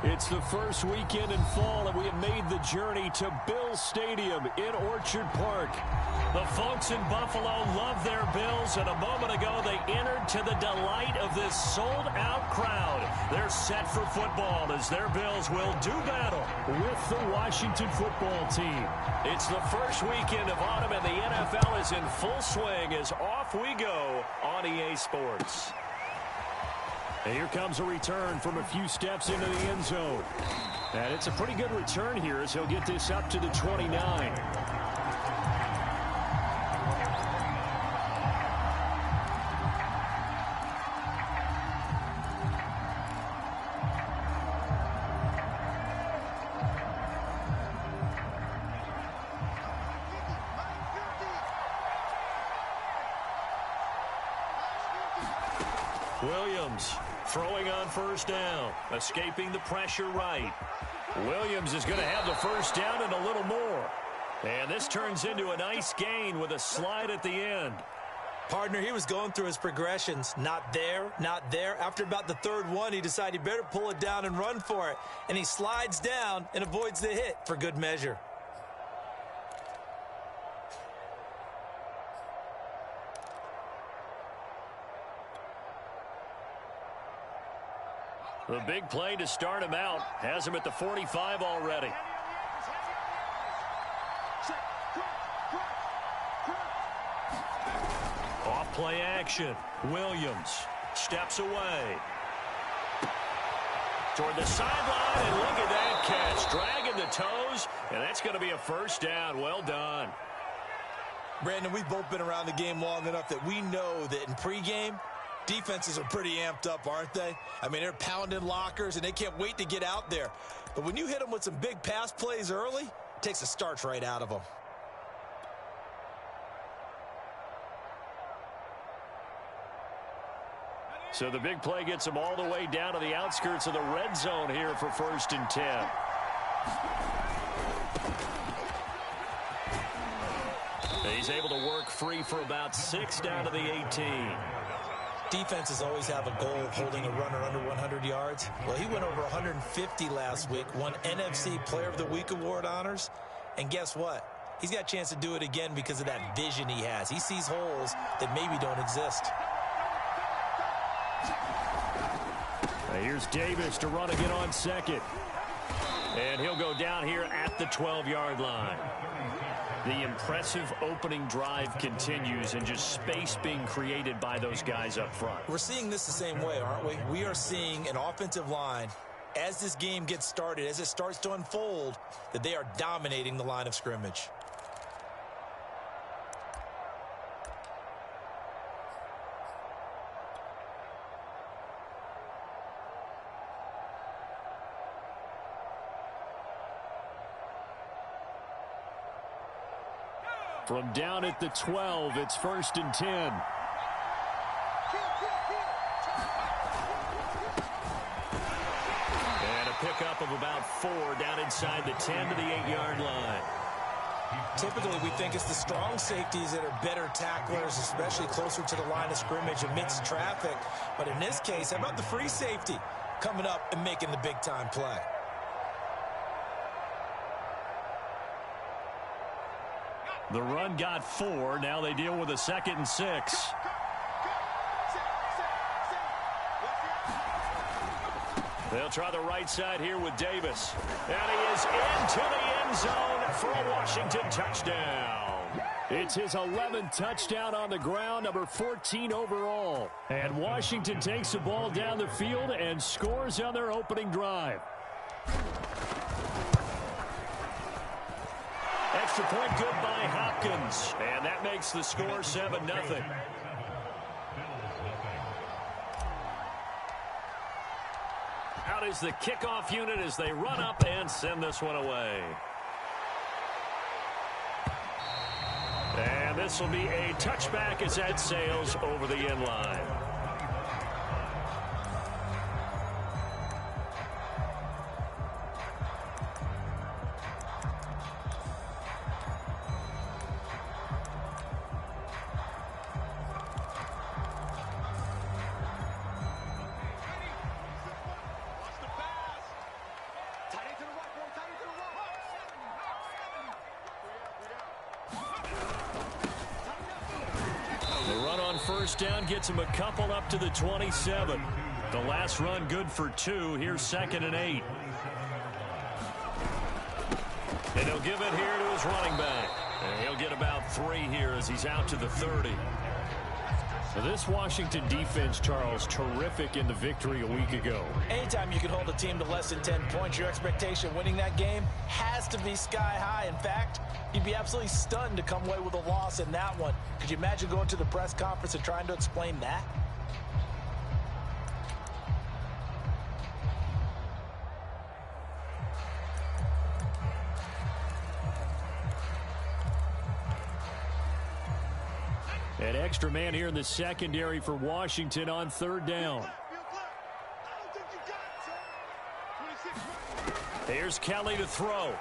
It's the first weekend in fall, and we have made the journey to Bills Stadium in Orchard Park. The folks in Buffalo love their Bills, and a moment ago they entered to the delight of this sold-out crowd. They're set for football as their Bills will do battle with the Washington football team. It's the first weekend of autumn, and the NFL is in full swing as off we go on EA Sports. And here comes a return from a few steps into the end zone. And it's a pretty good return here as he'll get this up to the 29. Williams throwing on first down, escaping the pressure right. Williams is going to have the first down and a little more. And this turns into a nice gain with a slide at the end. Partner, he was going through his progressions. Not there, not there. After about the third one, he decided he better pull it down and run for it. And he slides down and avoids the hit for good measure. The big play to start him out has him at the 45 already. Off play action. Williams steps away. Toward the sideline, and look at that catch. Dragging the toes, and that's going to be a first down. Well done. Brandon, we've both been around the game long enough that we know that in pregame, defenses are pretty amped up, aren't they? I mean, they're pounding lockers, and they can't wait to get out there. But when you hit them with some big pass plays early, it takes the starch right out of them. So the big play gets them all the way down to the outskirts of the red zone here for 1st and 10. He's able to work free for about 6 down to the 18. Defenses always have a goal of holding a runner under 100 yards. Well, he went over 150 last week, won NFC Player of the Week award honors. And guess what? He's got a chance to do it again because of that vision he has. He sees holes that maybe don't exist. Now here's Davis to run again on second. And he'll go down here at the 12-yard line. The impressive opening drive continues, and just space being created by those guys up front. We're seeing this the same way, aren't we? We are seeing an offensive line, as this game gets started, as it starts to unfold, that they are dominating the line of scrimmage. From down at the 12, it's 1st and 10. And a pickup of about 4 down inside the 10 to the 8-yard line. Typically, we think it's the strong safeties that are better tacklers, especially closer to the line of scrimmage amidst traffic. But in this case, how about the free safety coming up and making the big-time play? The run got 4. Now they deal with a 2nd and 6. They'll try the right side here with Davis. And he is into the end zone for a Washington touchdown. It's his 11th touchdown on the ground, number 14 overall. And Washington takes the ball down the field and scores on their opening drive. Extra point good by Hopkins. And that makes the score 7-0. Out is the kickoff unit as they run up and send this one away. And this will be a touchback as that sails over the end line. first down gets him a couple up to the 27. The last run good for 2. Here's 2nd and 8. And he'll give it here to his running back. And he'll get about 3 here as he's out to the 30. Now this Washington defense, Charles, terrific in the victory a week ago. Anytime you can hold a team to less than 10 points, your expectation winning that game has to be sky high. In fact, you'd be absolutely stunned to come away with a loss in that one. Could you imagine going to the press conference and trying to explain that? An extra man here in the secondary for Washington on 3rd down. Here's Kelly to throw.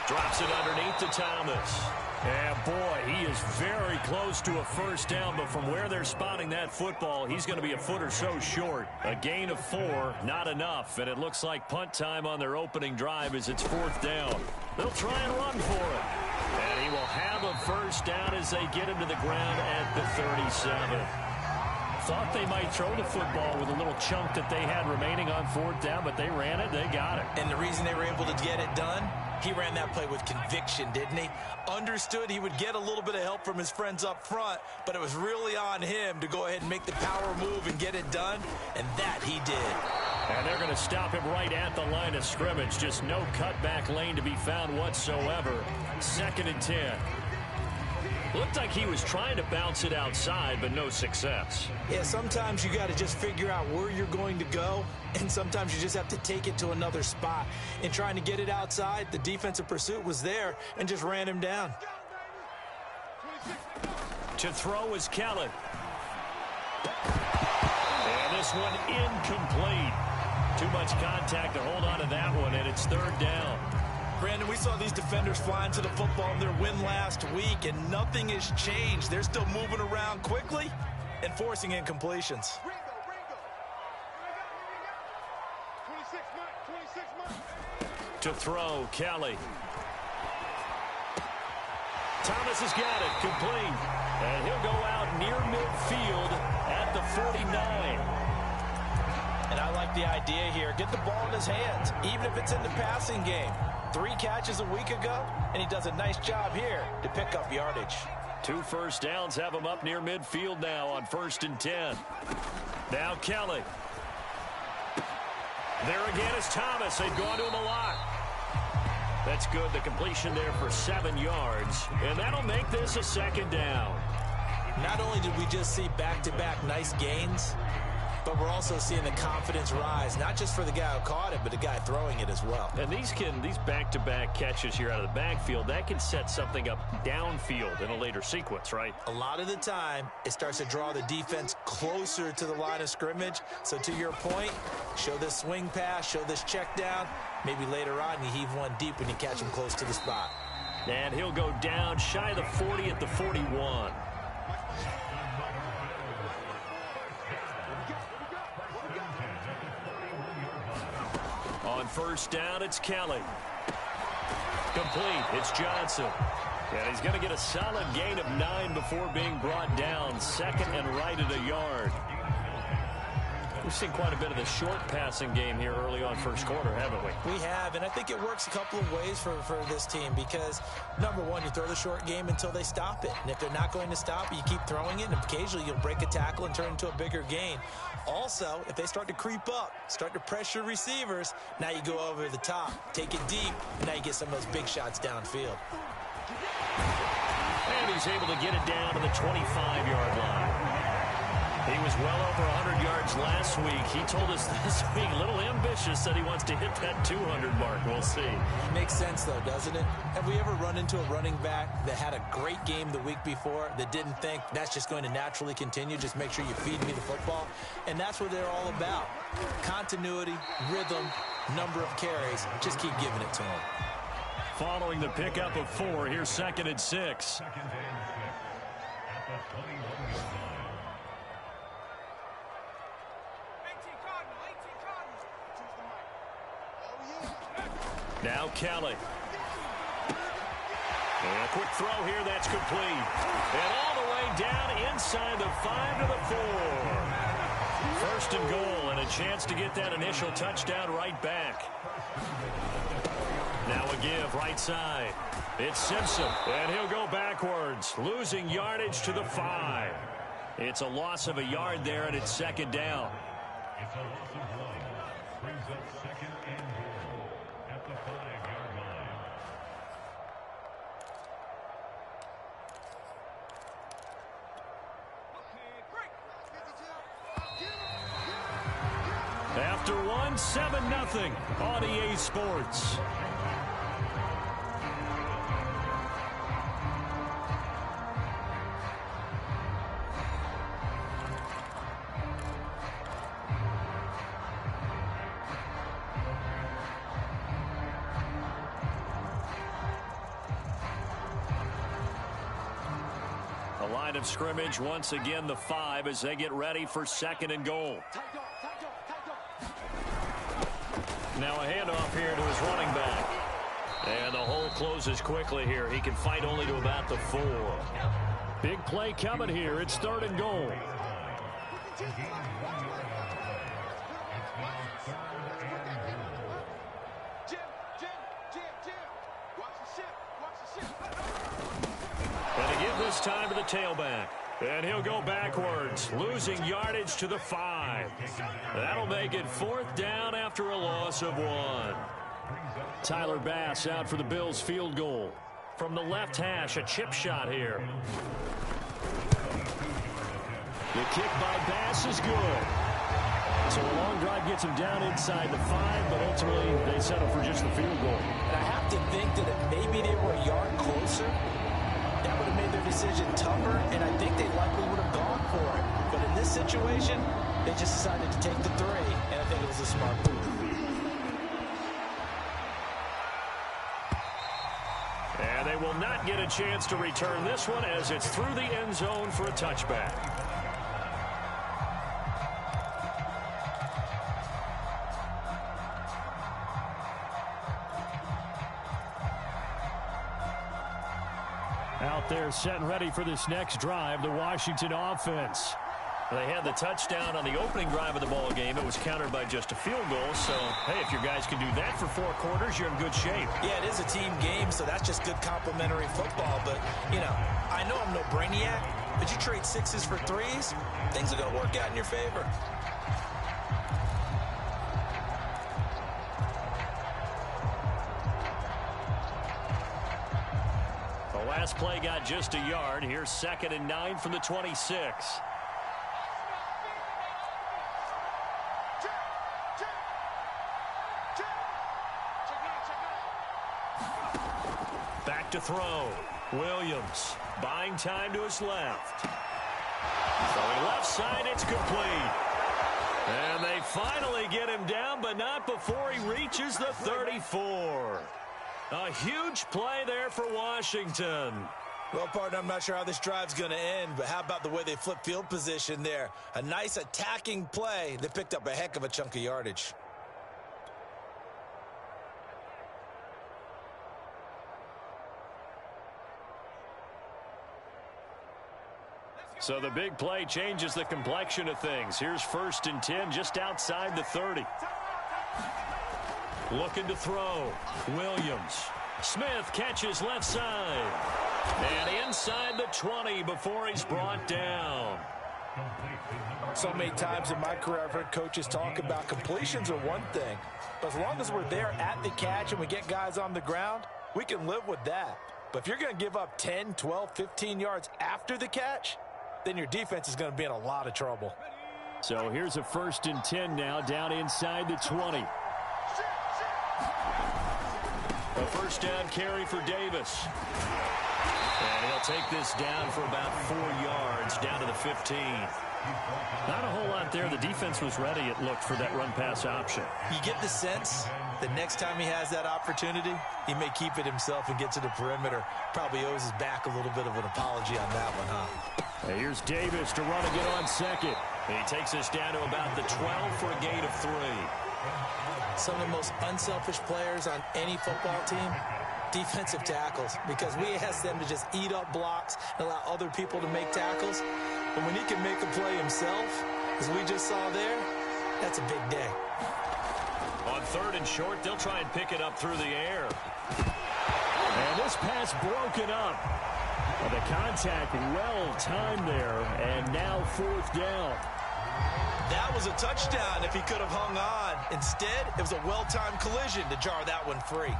Drops it underneath to Thomas. And boy, he is very close to a first down, but from where they're spotting that football, he's going to be a foot or so short. A gain of 4, not enough, and it looks like punt time on their opening drive as it's 4th down. They'll try and run for it. And he will have a first down as they get him to the ground at the 37. Thought they might throw the football with a little chunk that they had remaining on 4th down, but they ran it, they got it. And the reason they were able to get it done, he ran that play with conviction, didn't he? Understood he would get a little bit of help from his friends up front, but it was really on him to go ahead and make the power move and get it done, and that he did. And they're going to stop him right at the line of scrimmage. Just no cutback lane to be found whatsoever. 2nd and 10. Looked like he was trying to bounce it outside, but no success. Yeah, sometimes you got to just figure out where you're going to go, and sometimes you just have to take it to another spot. In trying to get it outside, the defensive pursuit was there and just ran him down. To throw is Kelly. And this one incomplete. Too much contact to hold on to that one, and it's 3rd down. Brandon, we saw these defenders flying to the football in their win last week, and nothing has changed. They're still moving around quickly and forcing incompletions. To throw, Kelly. Thomas has got it, complete. And he'll go out near midfield at the 49. And I like the idea here. Get the ball in his hands, even if it's in the passing game. 3 catches a week ago, and he does a nice job here to pick up yardage. 2 first downs have him up near midfield now on 1st and 10. Now Kelly. There again is Thomas. They've gone to him a lot. That's good. The completion there for 7 yards. And that'll make this a 2nd down. Not only did we just see back-to-back nice gains, but we're also seeing the confidence rise, not just for the guy who caught it, but the guy throwing it as well. And these back-to-back catches here out of the backfield, that can set something up downfield in a later sequence, right? A lot of the time, it starts to draw the defense closer to the line of scrimmage. So to your point, show this swing pass, show this check down. Maybe later on, you heave one deep when you catch him close to the spot. And he'll go down shy of the 40 at the 41. On 1st down, it's Kelly. Complete. It's Johnson. And he's going to get a solid gain of 9 before being brought down. 2nd and right at a yard. We've seen quite a bit of the short passing game here early on 1st quarter, haven't we? We have, and I think it works a couple of ways for this team because, number one, you throw the short game until they stop it. And if they're not going to stop it, you keep throwing it, and occasionally you'll break a tackle and turn into a bigger gain. Also, if they start to creep up, start to pressure receivers, now you go over the top, take it deep, and now you get some of those big shots downfield. And he's able to get it down to the 25-yard line. He was well over 100 yards last week. He told us this week, a little ambitious, that he wants to hit that 200 mark. We'll see. Makes sense, though, doesn't it? Have we ever run into a running back that had a great game the week before that didn't think that's just going to naturally continue? Just make sure you feed me the football. And that's what they're all about. Continuity, rhythm, number of carries. Just keep giving it to them. Following the pickup of 4, here's 2nd and 6. Now Kelly. And a quick throw here, that's complete. And all the way down inside the 5 to the 4. First and goal, and a chance to get that initial touchdown right back. Now a give right side. It's Simpson, and he'll go backwards, losing yardage to the 5. It's a loss of a yard there, and it's second down. It's a loss of 1. Brings up second and goal at the 5-yard line. After one, 7-0 on EA Sports. The line of scrimmage once again the 5 as they get ready for second and goal. Now a handoff here to his running back. And the hole closes quickly here. He can fight only to about the 4. Big play coming here. It's third and goal. And to give this time to the tailback. And he'll go backwards, losing yardage to the 5. That'll make it fourth down after a loss of 1. Tyler Bass out for the Bills field goal. From the left hash, a chip shot here. The kick by Bass is good. So a long drive gets him down inside the 5, but ultimately they settle for just the field goal. And I have to think that if maybe they were a yard closer, that would have made their decision tougher, and I think they likely would have gone for it. But in this situation, they just decided to take the 3, and I think it was a smart move. And they will not get a chance to return this one as it's through the end zone for a touchback. Out there set and ready for this next drive, the Washington offense. They had the touchdown on the opening drive of the ball game. It was countered by just a field goal. So, hey, if your guys can do that for 4 quarters, you're in good shape. Yeah, it is a team game, so that's just good complementary football. But, you know, I know I'm no brainiac, but you trade 6s for 3s, things are going to work out in your favor. The last play got just a yard. Here's second and 9 from the 26. Back to throw. Williams buying time to his left. Throwing left side, it's complete. And they finally get him down, but not before he reaches the 34. A huge play there for Washington. Well, partner, I'm not sure how this drive's going to end, but how about the way they flip field position there? A nice attacking play. They picked up a heck of a chunk of yardage. So the big play changes the complexion of things. Here's first and 10 just outside the 30. Looking to throw. Williams. Smith catches left side. And inside the 20 before he's brought down. So many times in my career I've heard coaches talk about completions are one thing. But as long as we're there at the catch and we get guys on the ground, we can live with that. But if you're going to give up 10, 12, 15 yards after the catch, then your defense is going to be in a lot of trouble. So here's a first and 10 now down inside the 20. A first down carry for Davis. And he'll take this down for about 4 yards down to the 15. Not a whole lot there. The defense was ready, it looked, for that run-pass option. You get the sense that next time he has that opportunity, he may keep it himself and get to the perimeter. Probably owes his back a little bit of an apology on that one, huh? And here's Davis to run again on second. He takes us down to about the 12 for a gain of 3. Some of the most unselfish players on any football team Defensive tackles, because we ask them to just eat up blocks and allow other people to make tackles. But when he can make a play himself, as we just saw there, that's a big day. On 3rd and short, they'll try and pick it up through the air. And this pass broken up. Well, the contact well timed there, and now 4th down. That was a touchdown if he could have hung on. Instead, it was a well-timed collision to jar that one free.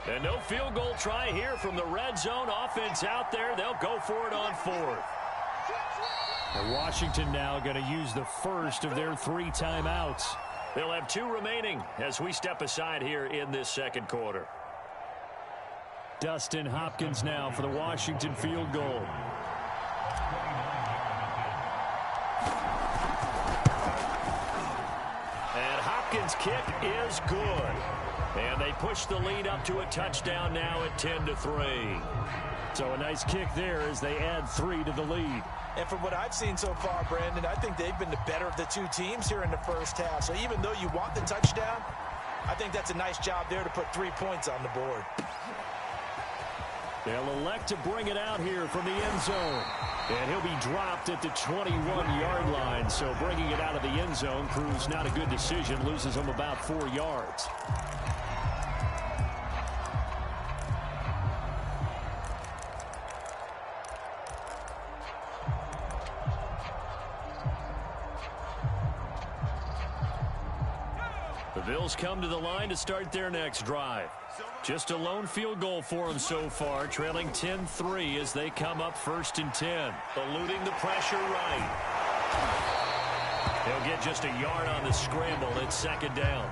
And no field goal try here from the red zone. Offense out there. They'll go for it on 4th. And Washington now going to use the first of their 3 timeouts. They'll have 2 remaining as we step aside here in this 2nd quarter. Dustin Hopkins now for the Washington field goal. And Hopkins' kick is good. And they push the lead up to a touchdown now at 10-3. So a nice kick there as they add 3 to the lead. And from what I've seen so far, Brandon, I think they've been the better of the 2 teams here in the first half. So even though you want the touchdown, I think that's a nice job there to put 3 points on the board. They'll elect to bring it out here from the end zone. And he'll be dropped at the 21-yard line. So bringing it out of the end zone proves not a good decision. Loses him about 4 yards. The Bills come to the line to start their next drive. Just a lone field goal for them so far, trailing 10-3 as they come up 1st and 10. Eluding the pressure right. They'll get just a yard on the scramble. It's 2nd down.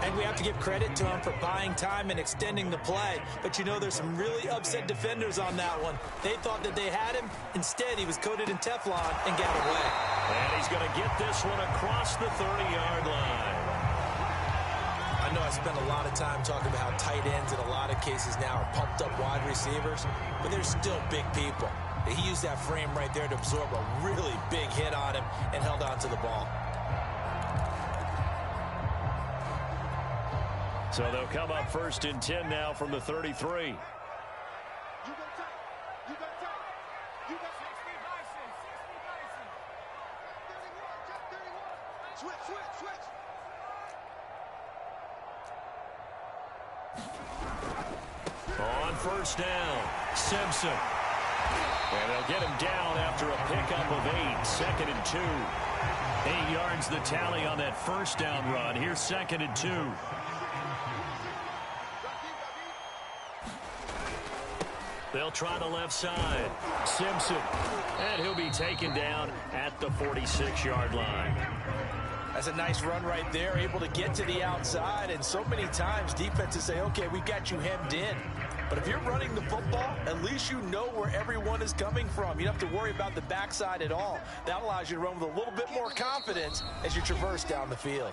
And we have to give credit to him for buying time and extending the play. But you know, there's some really upset defenders on that one. They thought that they had him. Instead, he was coated in Teflon and got away. And he's going to get this one across the 30-yard line. I know I spent a lot of time talking about how tight ends in a lot of cases now are pumped up wide receivers, but they're still big people. He used that frame right there to absorb a really big hit on him and held on to the ball. So they'll come up 1st and 10 now from the 33. On 1st down, Simpson. And they'll get him down after a pickup of 8, 2nd and 2. 8 yards the tally on that 1st down run. Here's 2nd and 2. They'll try the left side. Simpson. And he'll be taken down at the 46-yard line. That's a nice run right there, able to get to the outside. And so many times defenses say, okay, we've got you hemmed in. But if you're running the football, at least you know where everyone is coming from. You don't have to worry about the backside at all. That allows you to run with a little bit more confidence as you traverse down the field.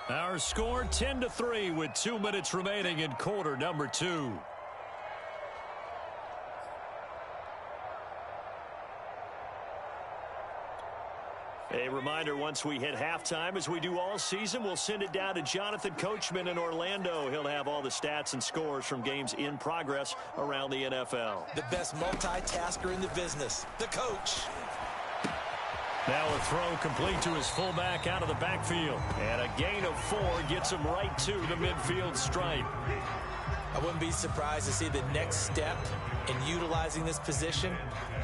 Our score 10-3 with 2 minutes remaining in quarter number 2. A reminder, once we hit halftime, as we do all season, we'll send it down to Jonathan Coachman in Orlando. He'll have all the stats and scores from games in progress around the NFL. The best multitasker in the business, the coach. Now a throw complete to his fullback out of the backfield. And a gain of 4 gets him right to the midfield stripe. I wouldn't be surprised to see the next step in utilizing this position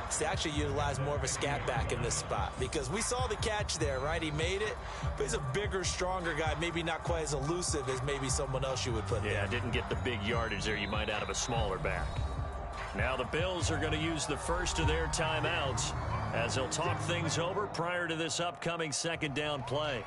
is to actually utilize more of a scat back in this spot, because we saw the catch there, right? He made it, but he's a bigger, stronger guy, maybe not quite as elusive as maybe someone else you would put there. Yeah, didn't get the big yardage there you might out of a smaller back. Now the Bills are going to use the first of their timeouts as they'll talk things over prior to this upcoming 2nd down play.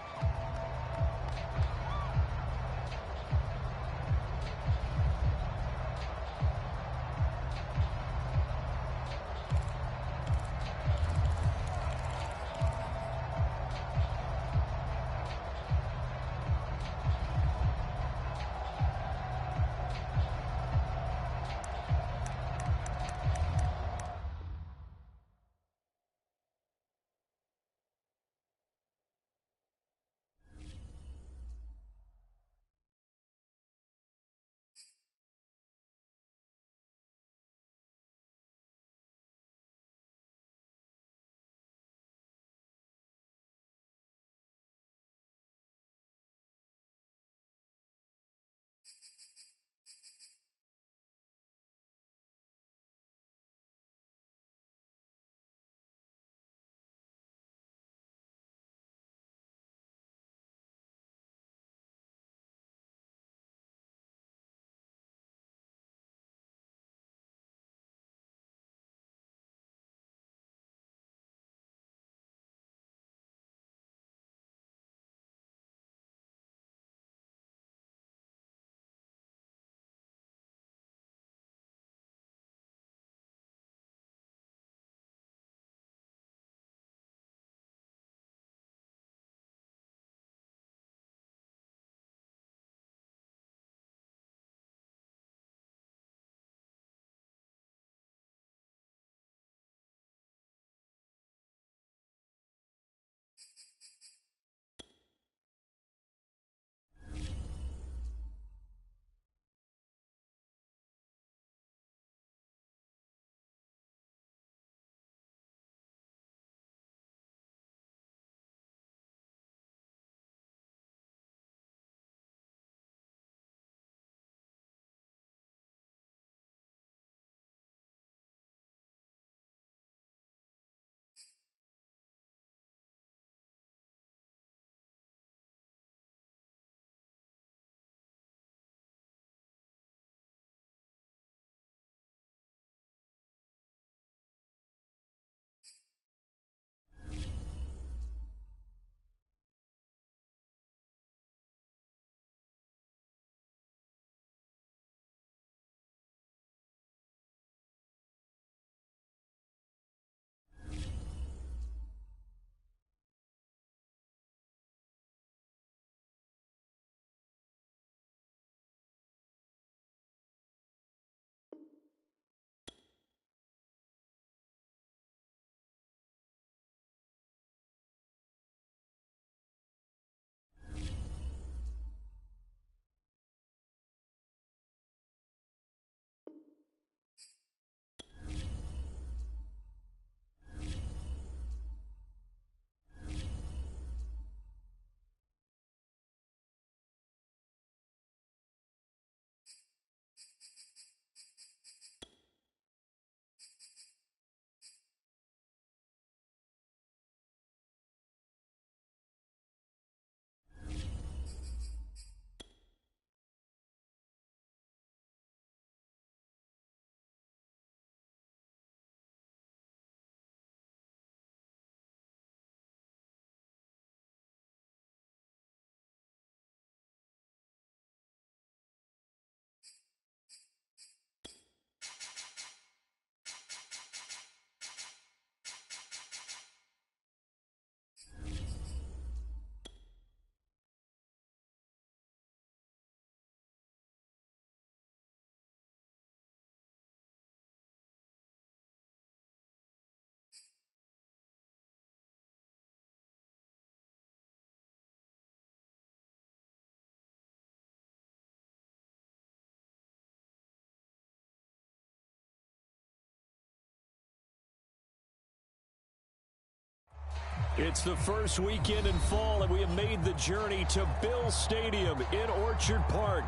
It's the first weekend in fall, and we have made the journey to Bill Stadium in Orchard Park.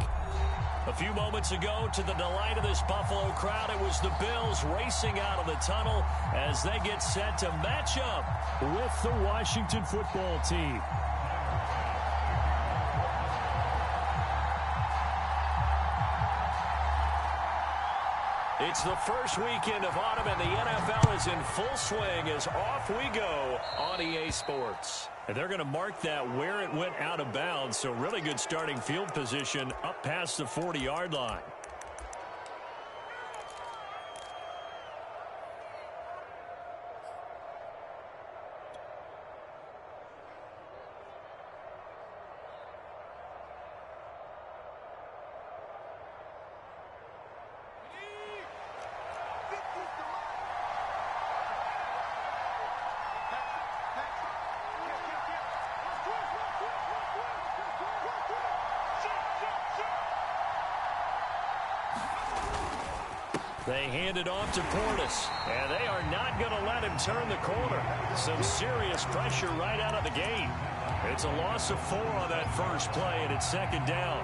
A few moments ago, to the delight of this Buffalo crowd, it was the Bills racing out of the tunnel as they get set to match up with the Washington football team. It's the first weekend of autumn, and the NFL is in full swing as off we go on EA Sports. And they're going to mark that where it went out of bounds, so really good starting field position up past the 40-yard line. They hand it off to Portis, and they are not going to let him turn the corner. Some serious pressure right out of the gate. It's a loss of 4 on that first play, and it's second down.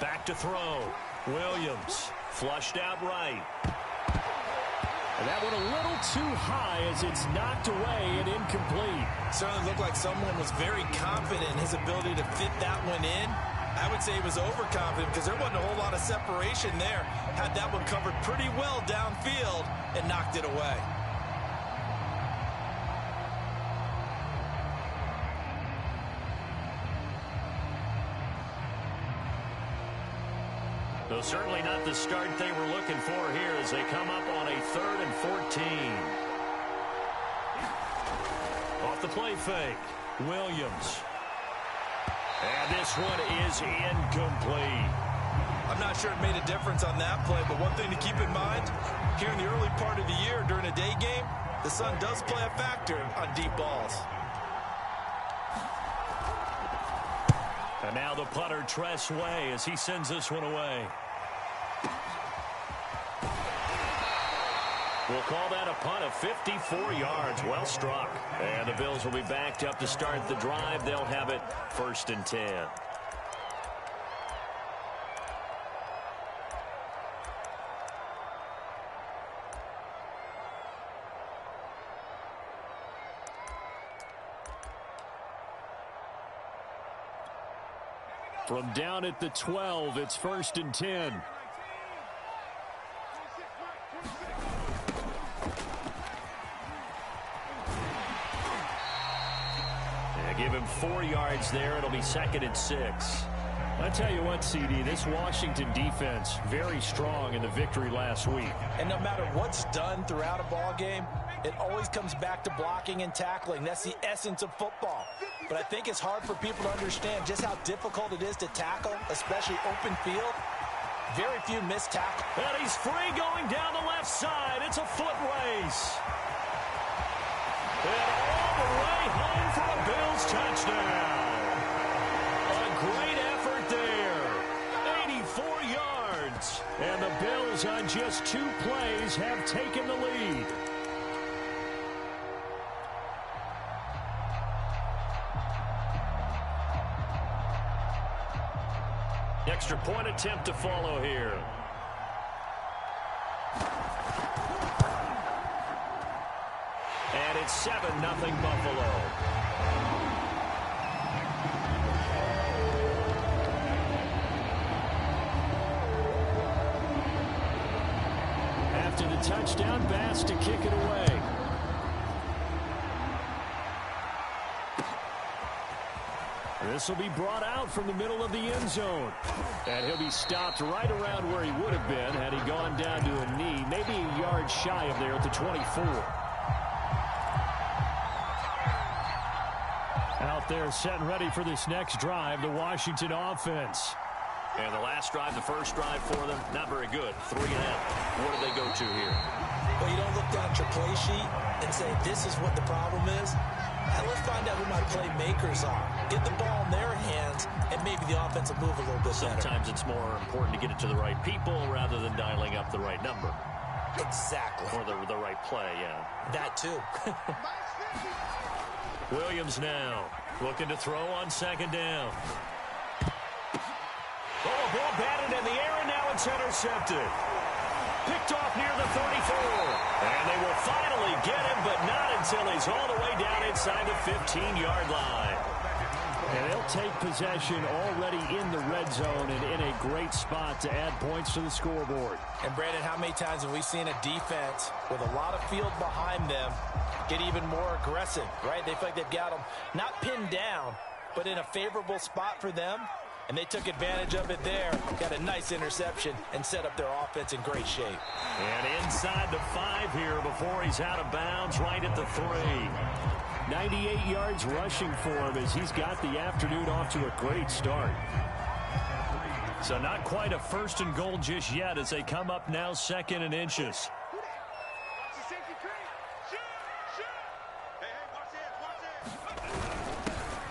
Back to throw. Williams flushed out right. And that one a little too high as it's knocked away and incomplete. Certainly looked like someone was very confident in his ability to fit that one in. I would say he was overconfident because there wasn't a whole lot of separation there. Had that one covered pretty well downfield and knocked it away. So certainly not the start they were looking for here as they come up on a 3rd and 14. Off the play fake. Williams. And this one is incomplete. I'm not sure it made a difference on that play, but one thing to keep in mind, here in the early part of the year during a day game, the sun does play a factor on deep balls. And now the punter, Tress Way, as he sends this one away. We'll call that a punt of 54 yards. Well struck. And the Bills will be backed up to start the drive. They'll have it 1st and 10. From down at the 12, it's 1st and 10. Give him 4 yards there. It'll be 2nd and 6. I tell you what, CD, this Washington defense, very strong in the victory last week. And no matter what's done throughout a ball game, it always comes back to blocking and tackling. That's the essence of football. But I think it's hard for people to understand just how difficult it is to tackle, especially open field. Very few missed tackles. And he's free going down the left side. It's a foot race. And all the way home for a Bills touchdown. A great effort there. 84 yards. And the Bills on just 2 plays have taken the lead. Extra point attempt to follow here. And it's 7-0 Buffalo. After the touchdown, Bass to kick it away. This will be brought out from the middle of the end zone. And he'll be stopped right around where he would have been had he gone down to a knee, maybe a yard shy of there at the 24. Out there set and ready for this next drive, the Washington offense. And the last drive, the first drive for them, not very good. 3 and out. What do they go to here? Well, you don't look down at your play sheet and say, this is what the problem is. Now let's find out who my playmakers are. Get the ball in their hands, and maybe the offense will move a little bit better. Sometimes it's more important to get it to the right people rather than dialing up the right number. Exactly. Or the right play, yeah. That too. Williams now looking to throw on second down. Oh, a ball batted in the air, and now it's intercepted. Picked off near the 34. And they will finally get him, but not until he's all the way down inside the 15-yard line. And they'll take possession already in the red zone and in a great spot to add points to the scoreboard. And, Brandon, how many times have we seen a defense with a lot of field behind them get even more aggressive, right? They feel like they've got them not pinned down, but in a favorable spot for them. And they took advantage of it there. Got a nice interception and set up their offense in great shape. And inside the 5 here before he's out of bounds, right at the 3. 98 yards rushing for him as he's got the afternoon off to a great start. So not quite a 1st and goal just yet as they come up now 2nd and inches.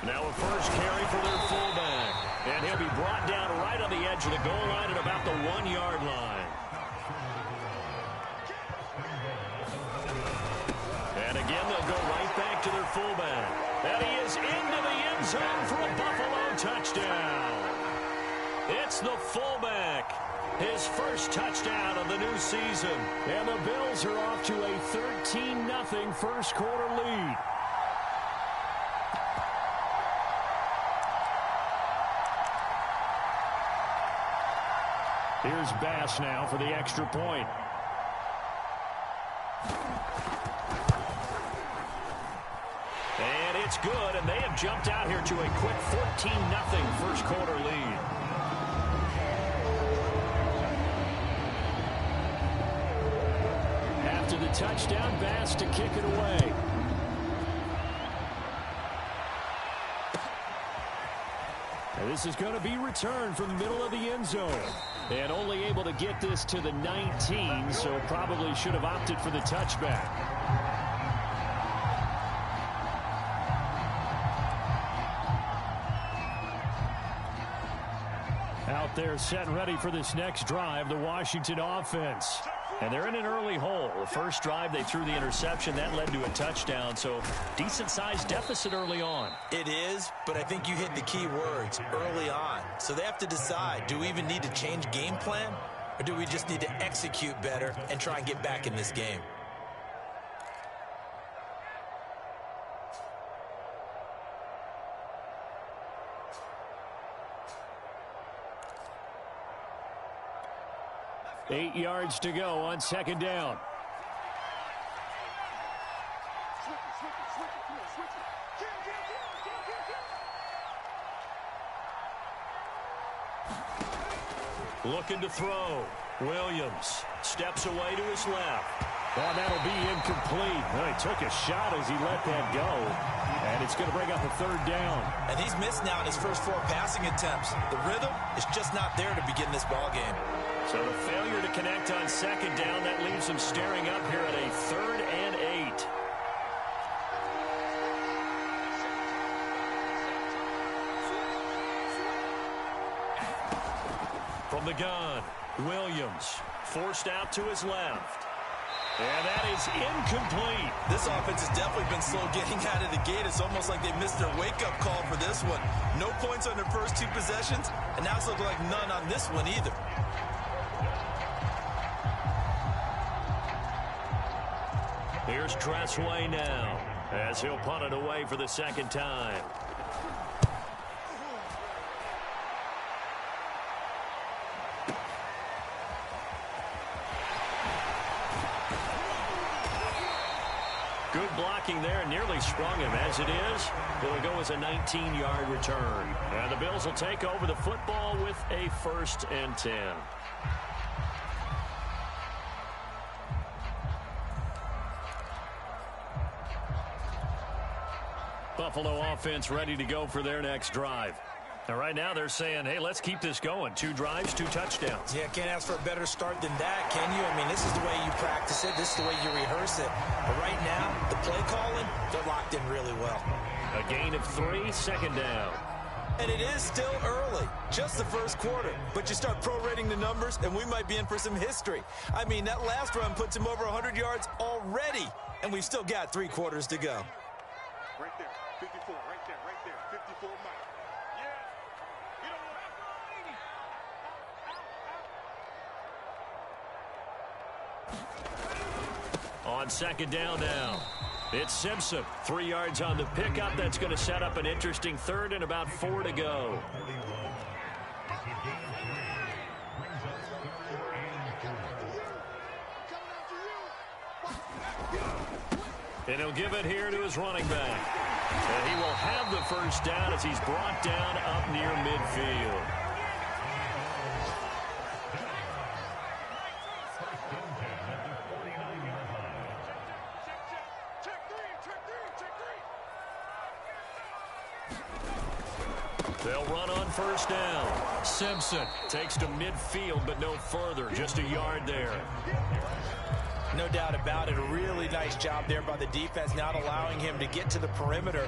Now a first carry for their fullback. And he'll be brought down right on the edge of the goal line at about the 1-yard line. And again, they'll go right back to their fullback. And he is into the end zone for a Buffalo touchdown. It's the fullback. His first touchdown of the new season. And the Bills are off to a 13-0 first quarter lead. Here's Bass now for the extra point. And it's good, and they have jumped out here to a quick 14-0 first quarter lead. After the touchdown, Bass to kick it away. And this is going to be returned from the middle of the end zone. And only able to get this to the 19, so probably should have opted for the touchback. Out there set and ready for this next drive, the Washington offense. And they're in an early hole. The first drive, they threw the interception. That led to a touchdown, so decent-sized deficit early on. It is, but I think you hit the key words, early on. So they have to decide, do we even need to change game plan, or do we just need to execute better and try and get back in this game? Eight yards to go on second down. Looking to throw. Williams steps away to his left. Oh, that'll be incomplete. Well, he took a shot as he let that go. And it's going to bring up a third down. And he's missed now in his first 4 passing attempts. The rhythm is just not there to begin this ball game. So the failure to connect on second down, that leaves him staring up here at a 3rd and 8. From the gun, Williams forced out to his left. And that is incomplete. This offense has definitely been slow getting out of the gate. It's almost like they missed their wake-up call for this one. No points on their first 2 possessions, and now it's looking like none on this one either. Here's Tressway now as he'll punt it away for the second time. Good blocking there, nearly sprung him. As it is, it'll go as a 19-yard return. And the Bills will take over the football with a 1st and 10. Buffalo offense ready to go for their next drive. And right now they're saying, hey, let's keep this going. 2 drives, 2 touchdowns. Yeah, can't ask for a better start than that, can you? I mean, this is the way you practice it. This is the way you rehearse it. But right now, the play calling, they're locked in really well. A gain of 3, second down. And it is still early, just the first quarter. But you start prorating the numbers, and we might be in for some history. I mean, that last run puts him over 100 yards already, and we've still got 3 quarters to go. Right there, 54, right there, 54 miles. On second down now, it's Simpson. 3 yards on the pickup. That's going to set up an interesting third and about 4 to go. And he'll give it here to his running back. And he will have the first down as he's brought down up near midfield. They'll run on first down. Simpson takes to midfield, but no further. Just a yard there. No doubt about it. A really nice job there by the defense, not allowing him to get to the perimeter.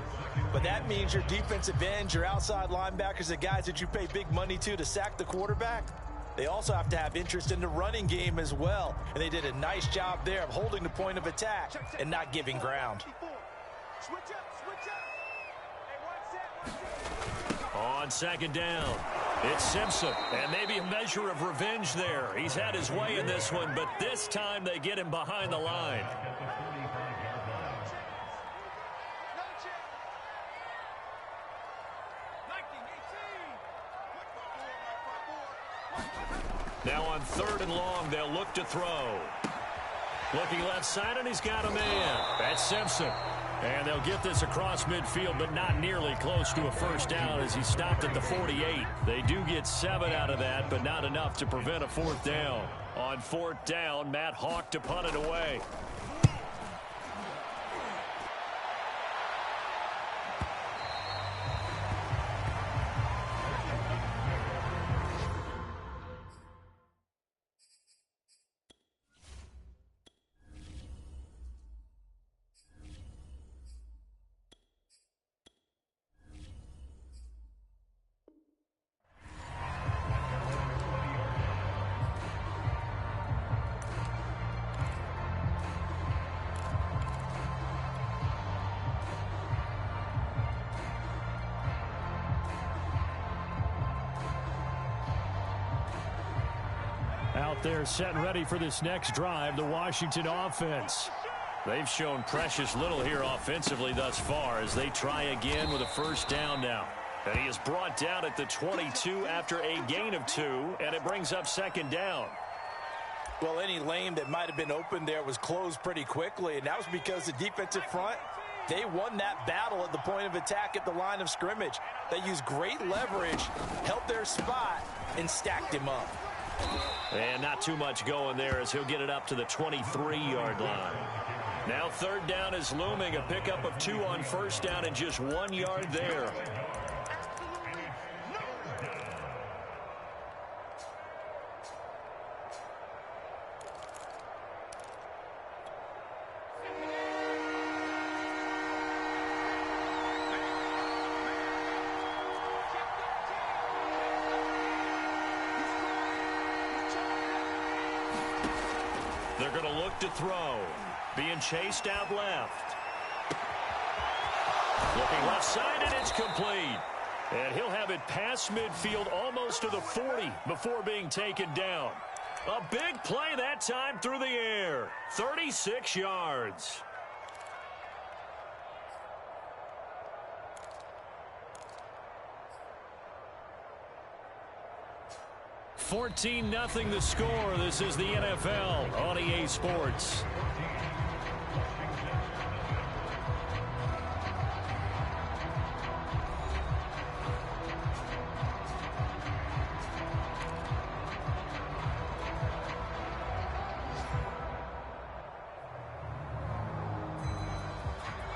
But that means your defensive ends, your outside linebackers, the guys that you pay big money to sack the quarterback, they also have to have interest in the running game as well. And they did a nice job there of holding the point of attack and not giving ground. Switch up, switch up. Hey, one set. On second down, it's Simpson, and maybe a measure of revenge there. He's had his way in this one, but this time they get him behind the line. Now on third and long, they'll look to throw. Looking left side, and he's got a man. That's Simpson. And they'll get this across midfield, but not nearly close to a first down as he stopped at the 48. They do get 7 out of that, but not enough to prevent a 4th down. On 4th down, Matt Hawk to punt it away. Out there set and ready for this next drive, the Washington offense. They've shown precious little here offensively thus far as they try again with a first down now. And he is brought down at the 22 after a gain of 2, and it brings up second down. Well, any lane that might have been open there was closed pretty quickly, and that was because the defensive front, they won that battle at the point of attack at the line of scrimmage. They used great leverage, held their spot, and stacked him up. And not too much going there as he'll get it up to the 23-yard line. Now third down is looming, a pickup of 2 on first down and just 1 yard there. They're going to look to throw. Being chased out left. Looking left side, and it's complete. And he'll have it past midfield almost to the 40 before being taken down. A big play that time through the air. 36 yards. $14-0 the score. This is the NFL on EA Sports.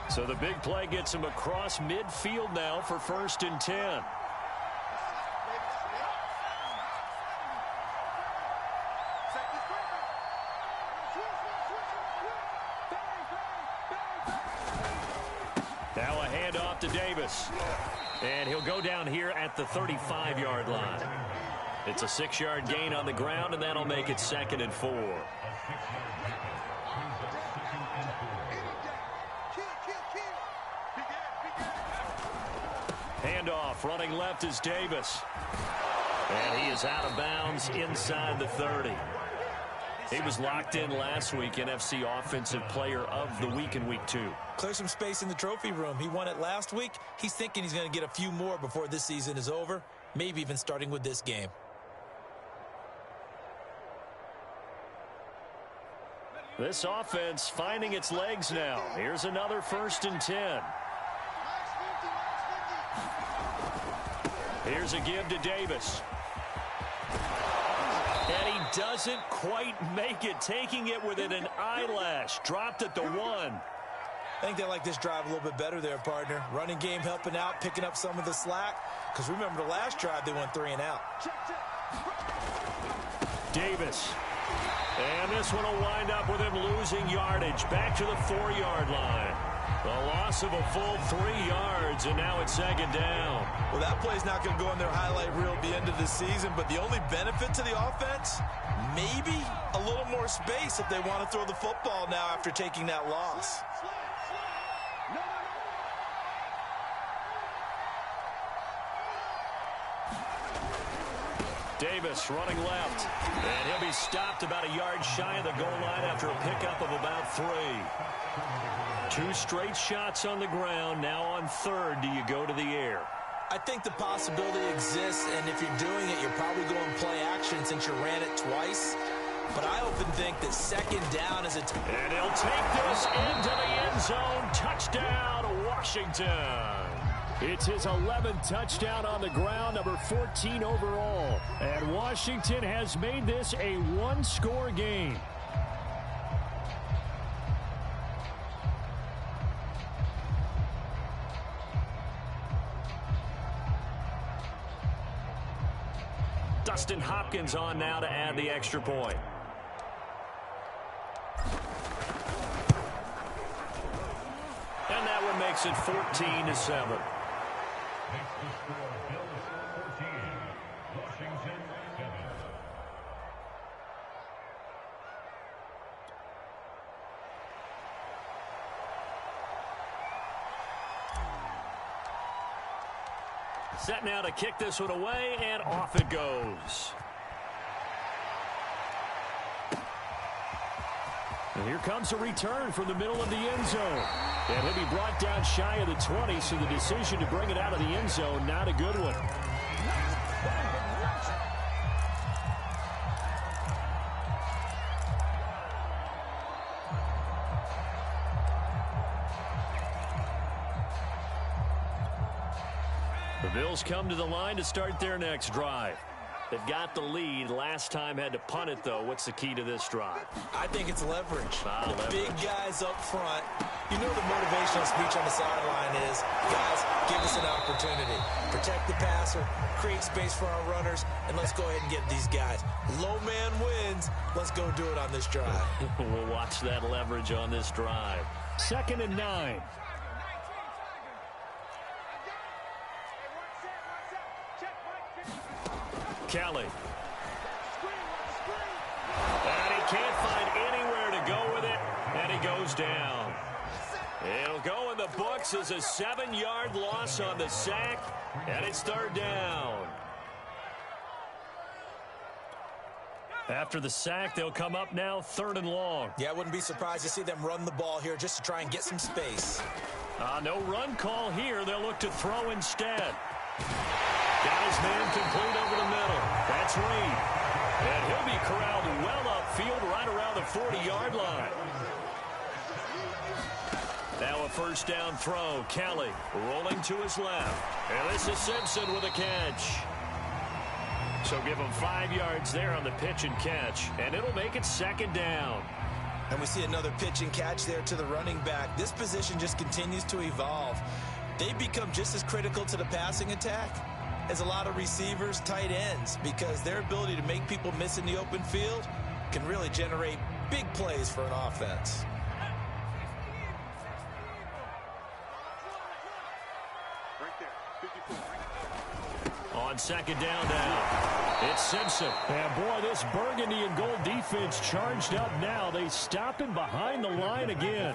So the big play gets him across midfield now for 1st and 10. Davis. And he'll go down here at the 35-yard line. It's a 6-yard gain on the ground, and that'll make it 2nd and 4. Handoff, running left is Davis. And he is out of bounds inside the 30. He was locked in last week, NFC Offensive Player of the Week in Week 2. Clear some space in the trophy room. He won it last week. He's thinking he's going to get a few more before this season is over, maybe even starting with this game. This offense finding its legs now. Here's another 1st and 10. Here's a give to Davis. And he doesn't quite make it, taking it within an eyelash. Dropped at the 1. I think they like this drive a little bit better there, partner. Running game helping out, picking up some of the slack. Because remember, the last drive, they went 3 and out. Davis. And this one will wind up with him losing yardage. Back to the 4-yard line. The loss of a full 3 yards, and now it's 2nd down. Well, that play's not going to go in their highlight reel at the end of the season, but the only benefit to the offense, maybe a little more space if they want to throw the football now after taking that loss. Davis running left, and he'll be stopped about a yard shy of the goal line after a pickup of about 3. 2 straight shots on the ground. Now on 3rd, do you go to the air? I think the possibility exists, and if you're doing it, you're probably going play action since you ran it twice. But I often think that 2nd down is a... And he'll take this into the end zone. Touchdown, Washington. It's his 11th touchdown on the ground, number 14 overall. And Washington has made this a 1-score game. Dustin Hopkins on now to add the extra point. And that one makes it 14-7. Set now to kick this one away, and off it goes. And here comes a return from the middle of the end zone. And he'll be brought down shy of the 20, so the decision to bring it out of the end zone, not a good one. The Bills come to the line to start their next drive. They've got the lead. Last time had to punt it, though. What's the key to this drive? I think it's leverage. Leverage. Big guys up front. You know the motivational speech on the sideline is, guys, give us an opportunity. Protect the passer, create space for our runners, and let's go ahead and get these guys. Low man wins. Let's go do it on this drive. We'll watch that leverage on this drive. 2nd and 9. Kelly. And he can't find anywhere to go with it, and he goes down. It'll go in the books as a 7-yard loss on the sack, and it's 3rd down. After the sack, they'll come up now 3rd and long. Yeah, I wouldn't be surprised to see them run the ball here just to try and get some space. No run call here. They'll look to throw instead. Got his man complete over the middle. That's Reed. And he'll be corralled well upfield right around the 40-yard line. Now a 1st down throw. Kelly rolling to his left. And this is Simpson with a catch. So give him 5 yards there on the pitch and catch. And it'll make it 2nd down. And we see another pitch and catch there to the running back. This position just continues to evolve. They become just as critical to the passing attack as a lot of receivers, tight ends, because their ability to make people miss in the open field can really generate big plays for an offense. Bring On second down now, it's Simpson. And boy, this burgundy and gold defense charged up now. They stop him behind the line again.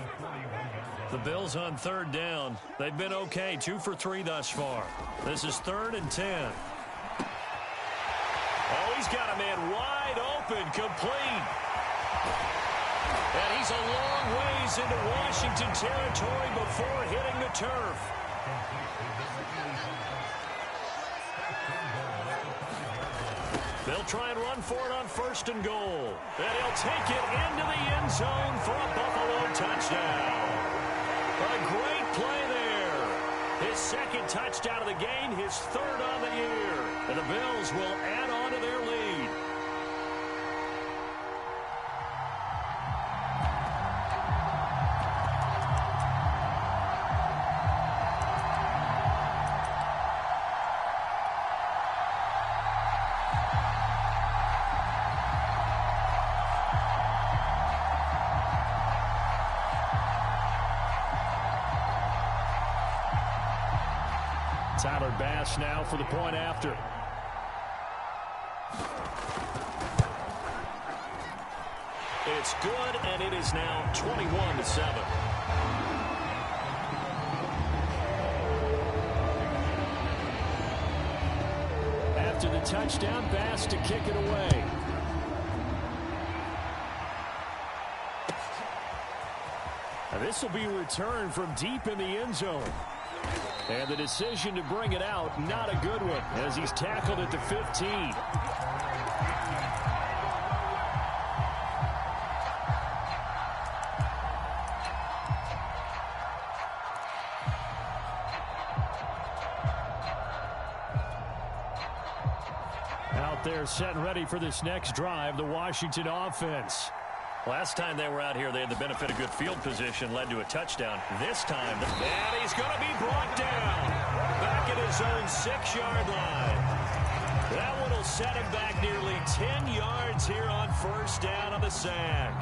The Bills on third down. They've been okay, 2 for 3 thus far. This is 3rd and 10. Oh, he's got a man wide open, complete. And he's a long ways into Washington territory before hitting the turf. They'll try and run for it on 1st and goal. And he'll take it into the end zone for a Buffalo touchdown. A great play there. His 2nd touchdown of the game, his 3rd on the year. And the Bills will add on to their lead. Tyler Bass now for the point after. It's good, and it is now 21-7. After the touchdown, Bass to kick it away. Now this will be returned from deep in the end zone. And the decision to bring it out, not a good one, as he's tackled at the 15. Out there set and ready for this next drive, the Washington offense. Last time they were out here, they had the benefit of good field position, led to a touchdown. This time, and he's going to be brought down. Back at his own 6-yard line. That one will set him back nearly 10 yards here on 1st down on the sack.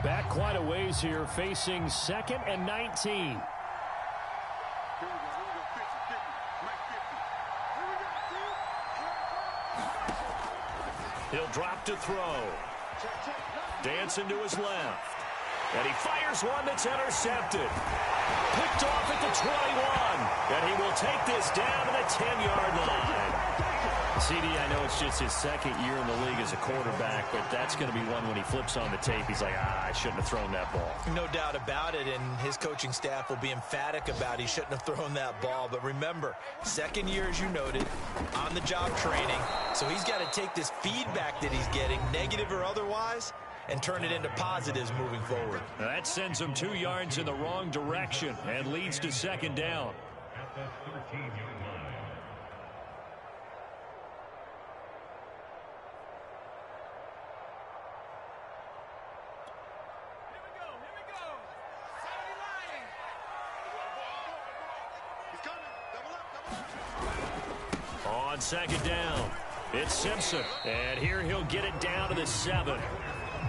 Back quite a ways here, facing 2nd and 19. He'll drop to throw. Dancing to his left. And he fires one that's intercepted. Picked off at the 21. And he will take this down to the 10-yard line. CD, I know it's just his 2nd year in the league as a quarterback, but that's going to be one when he flips on the tape. He's like, I shouldn't have thrown that ball. No doubt about it, and his coaching staff will be emphatic about he shouldn't have thrown that ball. But remember, 2nd year, as you noted, on-the-job training. So he's got to take this feedback that he's getting, negative or otherwise, and turn it into positives moving forward. That sends him 2 yards in the wrong direction and leads to 2nd down. At the 13-yard line. On 2nd down, it's Simpson. And here he'll get it down to the 7.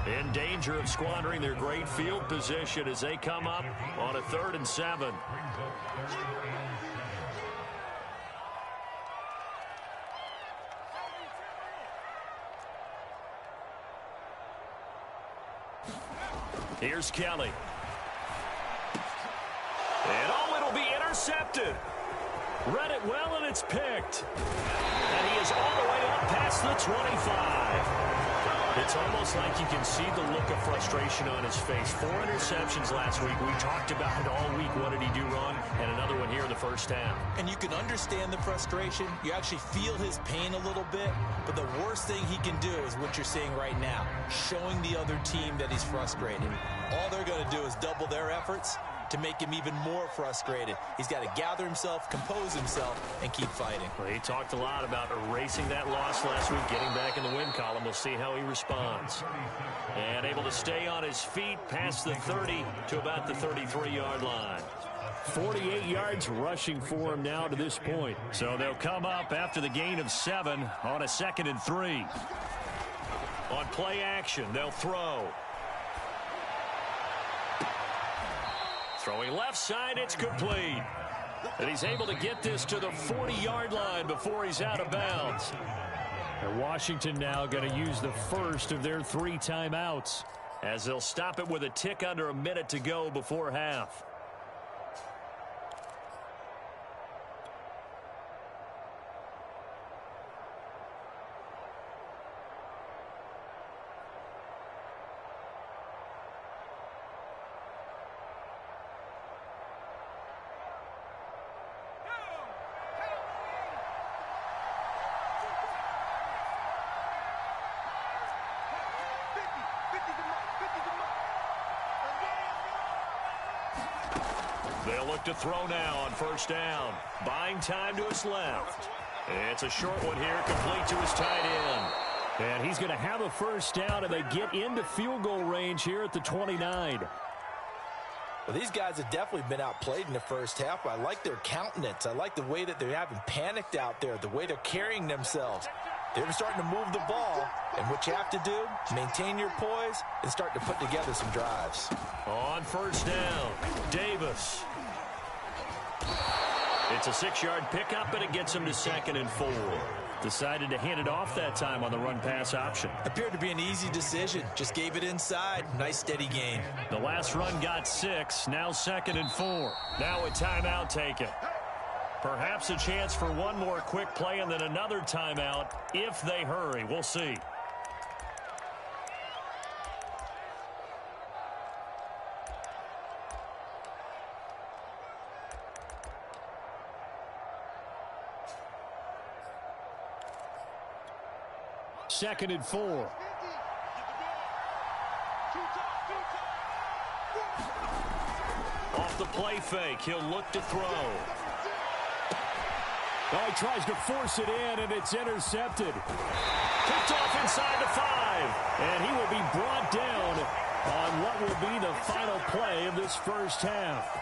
In danger of squandering their great field position as they come up on a 3rd and 7. Here's Kelly. And oh, it'll be intercepted. Read it well, and it's picked. And he is all the way up past the 25. It's almost like you can see the look of frustration on his face. 4 interceptions last week. We talked about it all week. What did he do wrong? And another one here in the 1st half. And you can understand the frustration. You actually feel his pain a little bit. But the worst thing he can do is what you're seeing right now, showing the other team that he's frustrated. All they're going to do is double their efforts to make him even more frustrated. He's got to gather himself, compose himself, and keep fighting. Well, he talked a lot about erasing that loss last week, getting back in the win column. We'll see how he responds. And able to stay on his feet past the 30 to about the 33-yard line. 48 yards rushing for him now to this point. So they'll come up after the gain of 7 on a 2nd and 3. On play action, they'll throw. Throwing left side, it's complete. And he's able to get this to the 40-yard line before he's out of bounds. And Washington now going to use the first of their 3 timeouts as they'll stop it with a tick under a minute to go before half. They'll look to throw now on first down. Buying time to his left. It's a short one here, complete to his tight end. And he's going to have a first down, and they get into field goal range here at the 29. Well, these guys have definitely been outplayed in the first half. I like their countenance. I like the way that they haven't panicked out there, the way they're carrying themselves. They're starting to move the ball, and what you have to do, maintain your poise and start to put together some drives. On first down, Davis. It's a 6-yard pickup, and it gets him to 2nd and 4. Decided to hand it off that time on the run-pass option. Appeared to be an easy decision. Just gave it inside. Nice, steady gain. The last run got 6. Now 2nd and 4. Now a timeout taken. Perhaps a chance for one more quick play and then another timeout if they hurry. We'll see. Second and 4. Off the play fake, he'll look to throw. Oh, he tries to force it in, and it's intercepted. Picked off inside the 5, and he will be brought down on what will be the final play of this first half.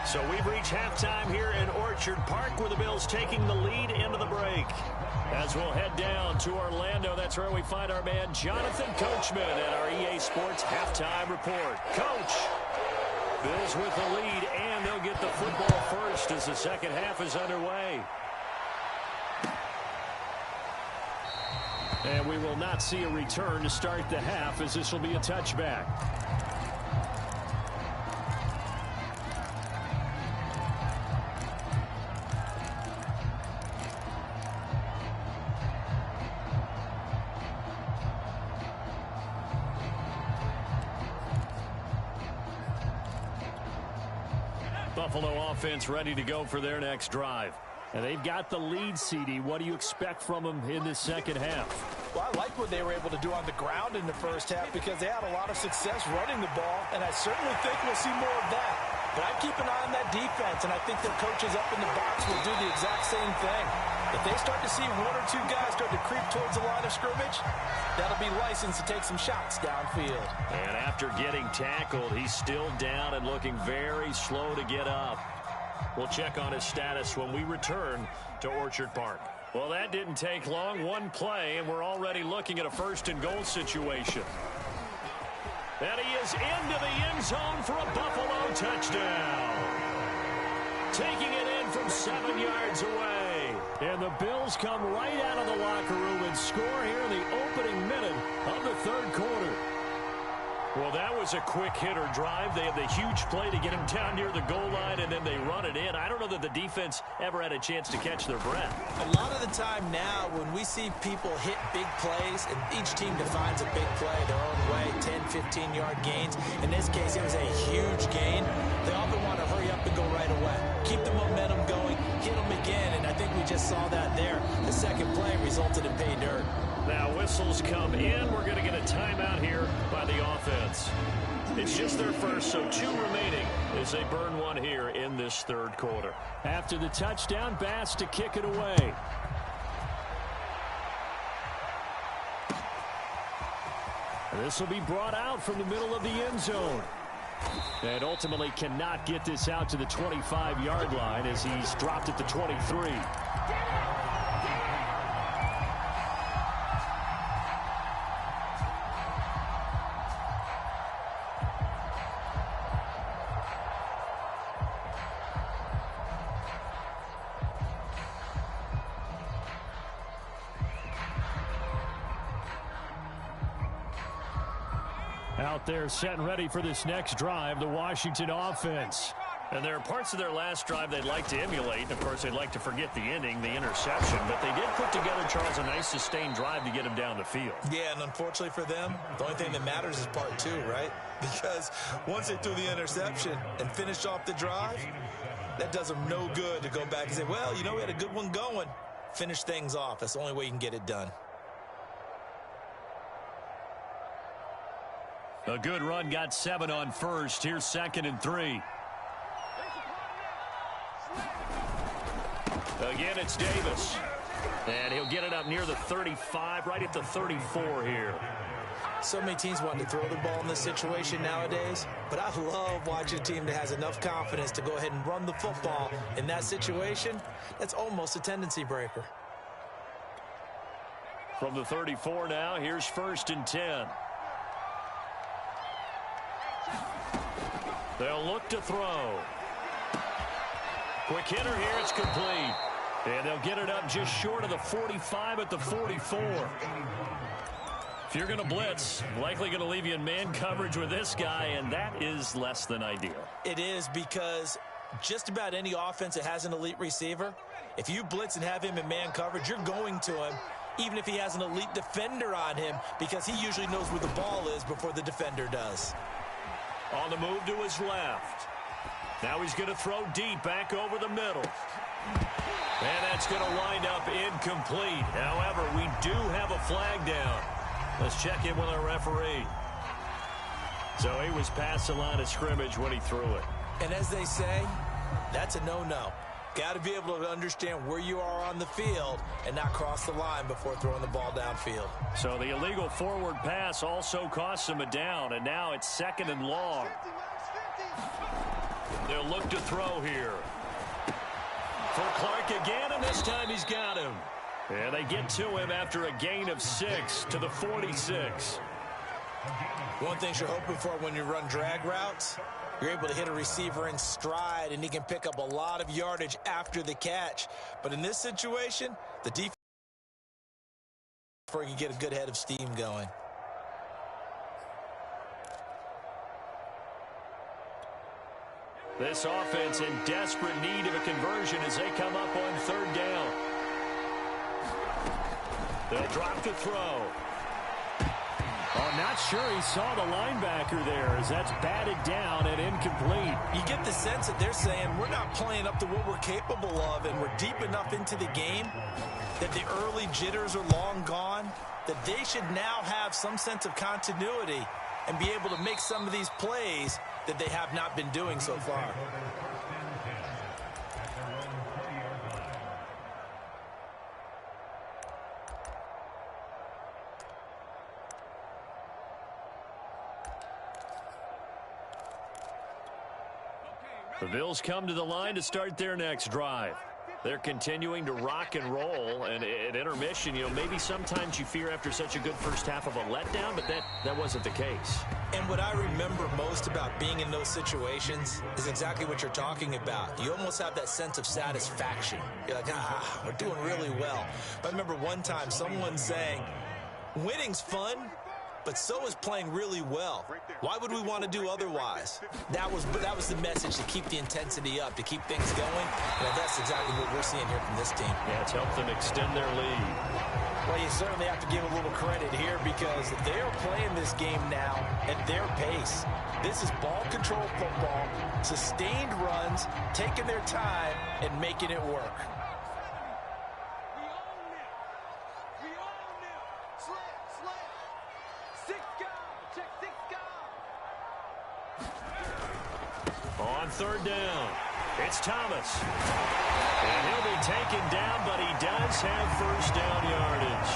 So we've reached halftime here in Orchard Park with the Bills taking the lead into the break. As we'll head down to Orlando, that's where we find our man Jonathan Coachman at our EA Sports Halftime Report. Coach, Bills with the lead, and they'll get the football first as the second half is underway. And we will not see a return to start the half, as this will be a touchback. Buffalo offense ready to go for their next drive. And they've got the lead, CD. What do you expect from them in the second half? Well, I like what they were able to do on the ground in the first half because they had a lot of success running the ball, and I certainly think we'll see more of that. But I keep an eye on that defense, and I think their coaches up in the box will do the exact same thing. If they start to see 1 or 2 guys start to creep towards the line of scrimmage, that'll be license to take some shots downfield. And after getting tackled, he's still down and looking very slow to get up. We'll check on his status when we return to Orchard Park. Well, that didn't take long. One play, and we're already looking at a first-and-goal situation. And he is into the end zone for a Buffalo touchdown. Taking it in from 7 yards away. And the Bills come right out of the locker room and score here in the opening minute of the third quarter. Well, that was a quick hitter drive. They had the huge play to get him down near the goal line, and then they run it in. I don't know that the defense ever had a chance to catch their breath. A lot of the time now when we see people hit big plays, and each team defines a big play their own way, 10, 15-yard gains. In this case, it was a huge gain. They often want to hurry up and go right away. Keep the momentum going, hit them again, and I think we just saw that there. The second play resulted in pay dirt. Now whistles come in. We're going to get a timeout here by the offense. It's just their first, so 2 remaining as they burn one here in this third quarter. After the touchdown, Bass to kick it away. This will be brought out from the middle of the end zone. And ultimately cannot get this out to the 25-yard line as he's dropped at the 23. out there setting ready for this next drive, the Washington offense. And there are parts of their last drive they'd like to emulate. And of course, they'd like to forget the ending, the interception. But they did put together, Charles, a nice sustained drive to get him down the field. Yeah, and unfortunately for them, the only thing that matters is part two, right? Because once they threw the interception and finished off the drive, that does them no good to go back and say, well, you know, we had a good one going. Finish things off. That's the only way you can get it done. A good run got 7 on first. Here's 2nd and 3. Again, it's Davis. And he'll get it up near the 35, right at the 34 here. So many teams want to throw the ball in this situation nowadays, but I love watching a team that has enough confidence to go ahead and run the football in that situation. That's almost a tendency breaker. From the 34 now, here's 1st and 10. They'll look to throw. Quick hitter here, it's complete. And they'll get it up just short of the 45 at the 44. If you're going to blitz, likely going to leave you in man coverage with this guy, and that is less than ideal. It is, because just about any offense that has an elite receiver, if you blitz and have him in man coverage, you're going to him, even if he has an elite defender on him, because he usually knows where the ball is before the defender does. On the move to his left. Now he's going to throw deep back over the middle. And that's going to wind up incomplete. However, we do have a flag down. Let's check in with our referee. So he was past the line of scrimmage when he threw it. And as they say, that's a no-no. Got to be able to understand where you are on the field and not cross the line before throwing the ball downfield. So the illegal forward pass also costs him a down, and now it's 2nd and long. They'll look to throw here. For Clark again, and this time he's got him. And they get to him after a gain of 6 to the 46. One thing you're hoping for when you run drag routes, you're able to hit a receiver in stride, and he can pick up a lot of yardage after the catch. But in this situation, the defense can get a good head of steam going. This offense in desperate need of a conversion as they come up on 3rd down. They'll drop the throw. Oh, not sure he saw the linebacker there as that's batted down and incomplete. You get the sense that they're saying we're not playing up to what we're capable of, and we're deep enough into the game that the early jitters are long gone, that they should now have some sense of continuity and be able to make some of these plays that they have not been doing so far. The Bills come to the line to start their next drive. They're continuing to rock and roll, and at intermission, you know, maybe sometimes you fear after such a good first half of a letdown, but that wasn't the case. And what I remember most about being in those situations is exactly what you're talking about. You almost have that sense of satisfaction. You're like, we're doing really well. But I remember one time someone saying, winning's fun, but so is playing really well. Why would we want to do otherwise? That was the message, to keep the intensity up, to keep things going. And that's exactly what we're seeing here from this team. Yeah, it's helped them extend their lead. Well, you certainly have to give a little credit here, because they're playing this game now at their pace. This is ball control football, sustained runs, taking their time, and making it work. On 3rd down, it's Thomas. And he'll be taken down, but he does have 1st down yardage.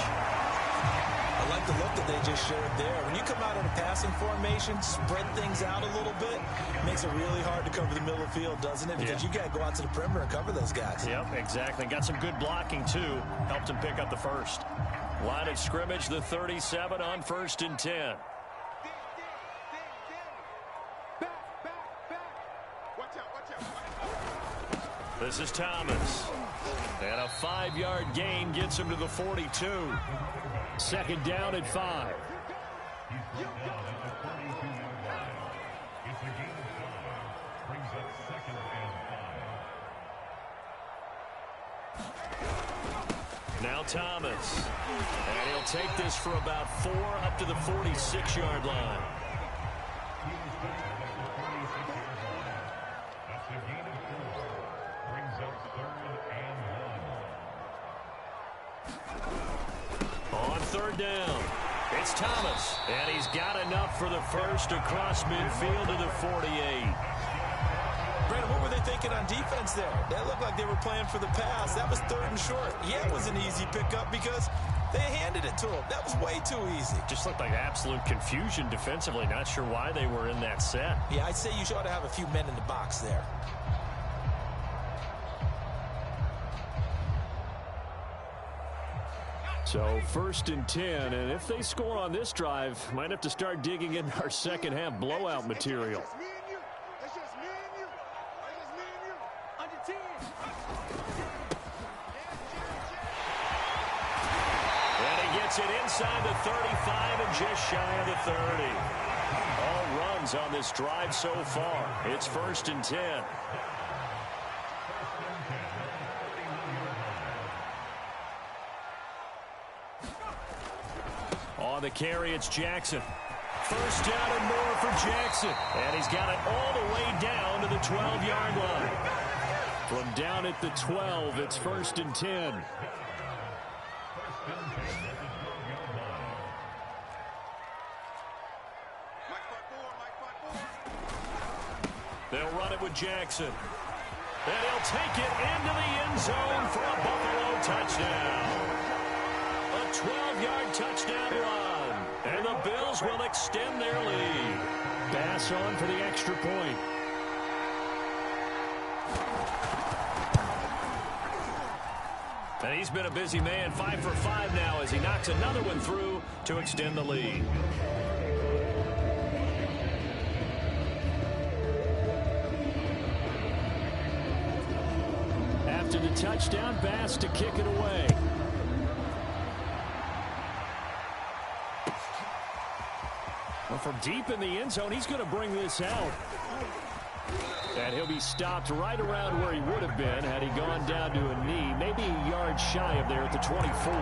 I like the look that they just showed there. When you come out in a passing formation, spread things out a little bit, it makes it really hard to cover the middle of the field, doesn't it? Because you got to go out to the perimeter and cover those guys. Yep, exactly. Got some good blocking, too. Helped him pick up the 1st. Line of scrimmage, the 37 on 1st and 10. This is Thomas. And a 5-yard gain gets him to the 42. 2nd down at 5. He's brought down at the 32-yard line. It's a gain of 5. Brings up 2nd and 5. Now Thomas. And he'll take this for about 4 up to the 46-yard line. He is down at the 46-yard line. That's a gain of 4. Brings up 3rd and 1. On 3rd down, it's Thomas. And he's got enough for the first across midfield to the 48. Brandon, what were they thinking on defense there? That looked like they were playing for the pass. That was 3rd and short. Yeah, it was an easy pickup because they handed it to him. That was way too easy. Just looked like absolute confusion defensively. Not sure why they were in that set. Yeah, I'd say you ought to have a few men in the box there. So 1st and 10, and if they score on this drive, might have to start digging into our second half blowout material. That's just me and you. That's just me and you. That's just me and you. Under 10. And he gets it inside the 35 and just shy of the 30. All runs on this drive so far. It's 1st and 10. On the carry, it's Jackson. 1st down and more for Jackson. And he's got it all the way down to the 12-yard line. From down at the 12, it's 1st and 10. They'll run it with Jackson. And he'll take it into the end zone for a Buffalo touchdown. A 12-yard touchdown run. And the Bills will extend their lead. Bass on for the extra point. And he's been a busy man, 5 for 5 now as he knocks another one through to extend the lead. After the touchdown, Bass to kick it away. Well, from deep in the end zone, he's going to bring this out. And he'll be stopped right around where he would have been had he gone down to a knee, maybe a yard shy of there at the 24.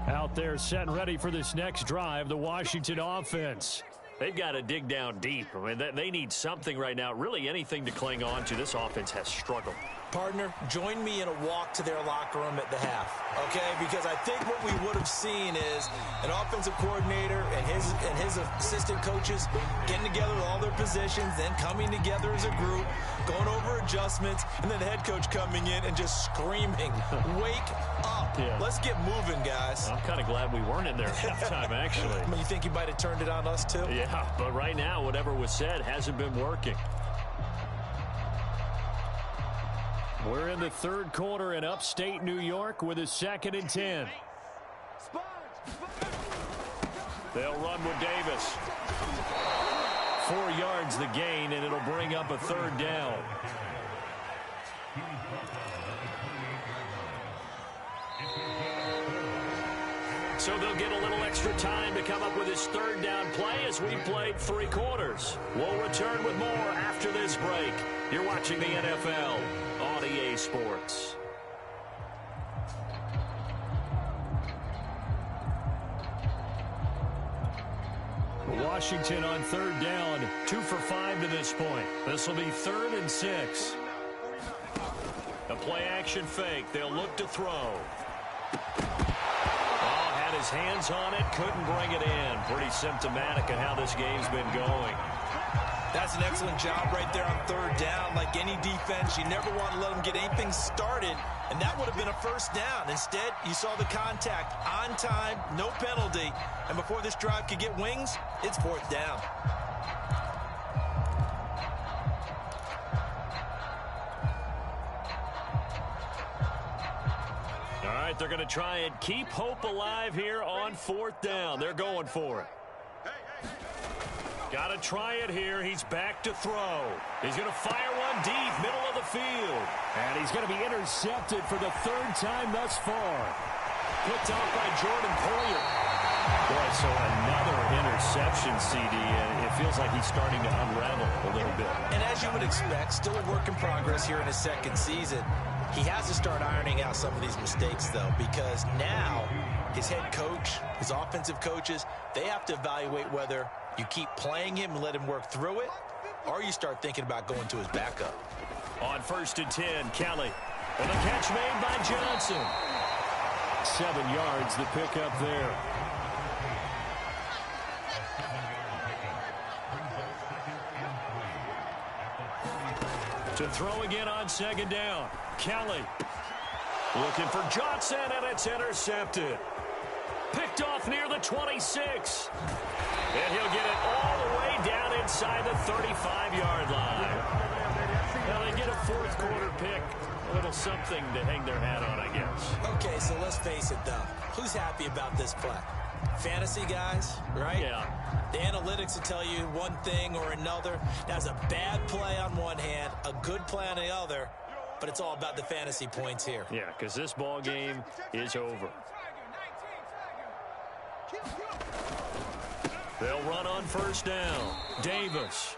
Out there set and ready for this next drive, the Washington offense. They've got to dig down deep. I mean, they need something right now, really anything to cling on to. This offense has struggled. Partner, join me in a walk to their locker room at the half, okay? Because I think what we would have seen is an offensive coordinator and his assistant coaches getting together with all their positions, then coming together as a group, going over adjustments, and then the head coach coming in and just screaming, "Wake up. Yeah. Let's get moving, guys." I'm kind of glad we weren't in there at halftime, actually. I mean, you think you might have turned it on us, too? Yeah, but right now, whatever was said hasn't been working. We're in the 3rd quarter in upstate New York with a 2nd and 10. They'll run with Davis. 4 yards the gain, and it'll bring up a 3rd down. So they'll get a little extra time to come up with his 3rd down play as we played 3 quarters. We'll return with more after this break. You're watching the NFL on EA Sports. Washington on 3rd down, 2 for 5 to this point. This will be 3rd and 6. A play-action fake. They'll look to throw. Had his hands on it, couldn't bring it in. Pretty symptomatic of how this game's been going. That's an excellent job right there on 3rd down. Like any defense, you never want to let them get anything started, and that would have been a 1st down. Instead, you saw the contact on time, no penalty, and before this drive could get wings, it's 4th down. All right, they're going to try and keep hope alive here on 4th down. They're going for it. Got to try it here. He's back to throw. He's going to fire one deep, middle of the field. And he's going to be intercepted for the third time thus far. Picked off by Jordan Poyer. Boy, so another interception, CD, and it feels like he's starting to unravel a little bit. And as you would expect, still a work in progress here in his second season. He has to start ironing out some of these mistakes, though, because now his head coach, his offensive coaches, they have to evaluate whether you keep playing him and let him work through it, or you start thinking about going to his backup. On 1st and 10, Kelly. And the catch made by Johnson. 7 yards, the pickup there. To throw again on 2nd down. Kelly looking for Johnson, and it's intercepted. Picked off near the 26. And he'll get it all the way down inside the 35-yard line. Now they get a 4th quarter pick. A little something to hang their hat on, I guess. Okay, so let's face it, though. Who's happy about this play? Fantasy guys, right? Yeah. The analytics will tell you one thing or another. That's a bad play on one hand, a good play on the other, but it's all about the fantasy points here. Yeah, because this ball game is over. They'll run on 1st down. Davis.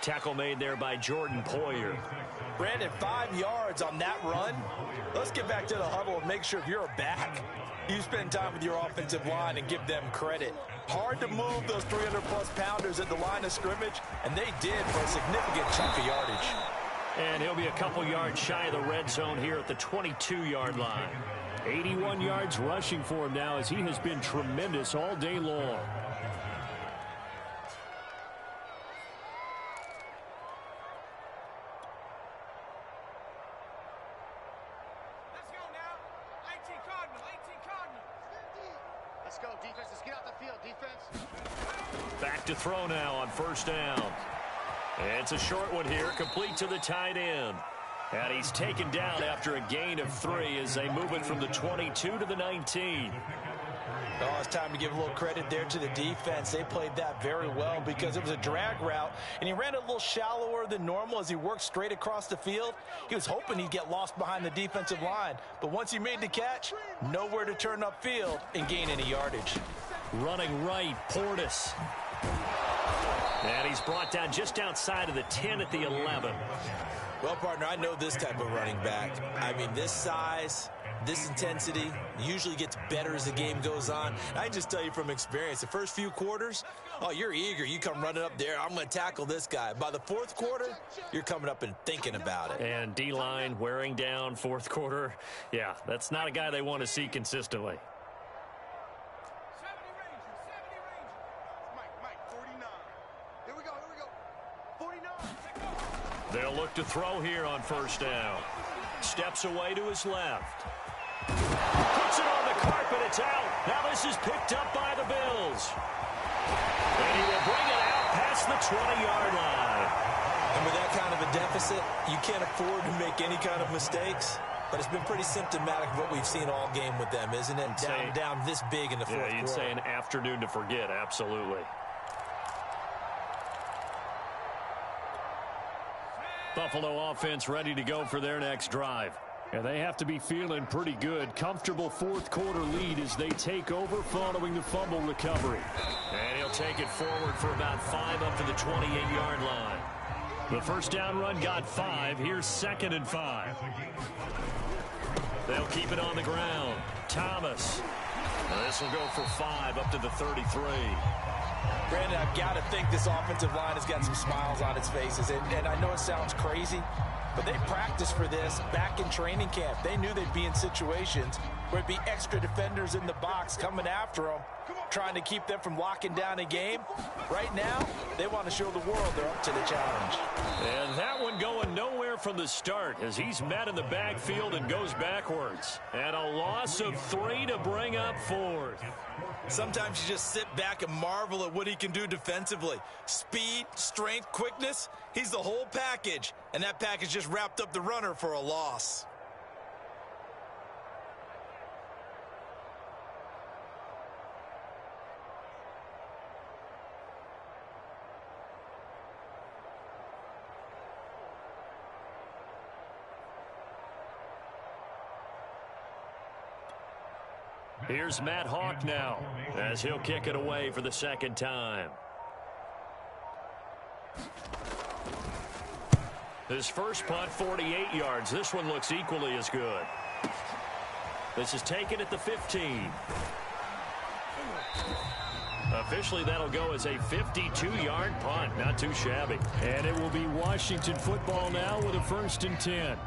Tackle made there by Jordan Poyer. Brandon, 5 yards on that run. Let's get back to the huddle and make sure if you're a back, you spend time with your offensive line and give them credit. Hard to move those 300-plus pounders at the line of scrimmage, and they did for a significant chunk of yardage. And he'll be a couple yards shy of the red zone here at the 22-yard line. 81 yards rushing for him now as he has been tremendous all day long. Let's go, defense. Let's get out the field, defense. Back to throw now on 1st down. It's a short one here, complete to the tight end. And he's taken down after a gain of 3 as they move it from the 22 to the 19. Oh, it's time to give a little credit there to the defense. They played that very well because it was a drag route, and he ran it a little shallower than normal as he worked straight across the field. He was hoping he'd get lost behind the defensive line, but once he made the catch, nowhere to turn upfield and gain any yardage. Running right, Portis. And he's brought down just outside of the 10 at the 11. Well, partner, I know this type of running back. I mean, this size, this intensity usually gets better as the game goes on. I can just tell you from experience, the first few quarters, oh, you're eager. You come running up there, I'm going to tackle this guy. By the 4th quarter, you're coming up and thinking about it. And D-line wearing down 4th quarter. Yeah, that's not a guy they want to see consistently. They'll look to throw here on 1st down. Steps away to his left. Puts it on the carpet. It's out. Now this is picked up by the Bills. And he will bring it out past the 20-yard line. And with that kind of a deficit, you can't afford to make any kind of mistakes. But it's been pretty symptomatic of what we've seen all game with them, isn't it? Down this big in the 4th quarter. Yeah, you'd say an afternoon to forget. Absolutely. Buffalo offense ready to go for their next drive. And they have to be feeling pretty good. Comfortable 4th quarter lead as they take over following the fumble recovery. And he'll take it forward for about 5 up to the 28-yard line. The 1st down run got 5. Here's 2nd and 5. They'll keep it on the ground. Thomas. This will go for 5 up to the 33. Brandon, I've got to think this offensive line has got some smiles on its faces. And I know it sounds crazy, but they practiced for this back in training camp. They knew they'd be in situations where it'd be extra defenders in the box coming after them, trying to keep them from locking down a game. Right now, they want to show the world they're up to the challenge. And that one going nowhere from the start as he's met in the backfield and goes backwards. And a loss of 3 to bring up 4th. Sometimes you just sit back and marvel at what he can do defensively. Speed, strength, quickness, he's the whole package. And that package just wrapped up the runner for a loss. Here's Matt Hawk now as he'll kick it away for the second time. His first punt, 48 yards. This one looks equally as good. This is taken at the 15. Officially, that'll go as a 52-yard punt. Not too shabby. And it will be Washington football now with a 1st and 10.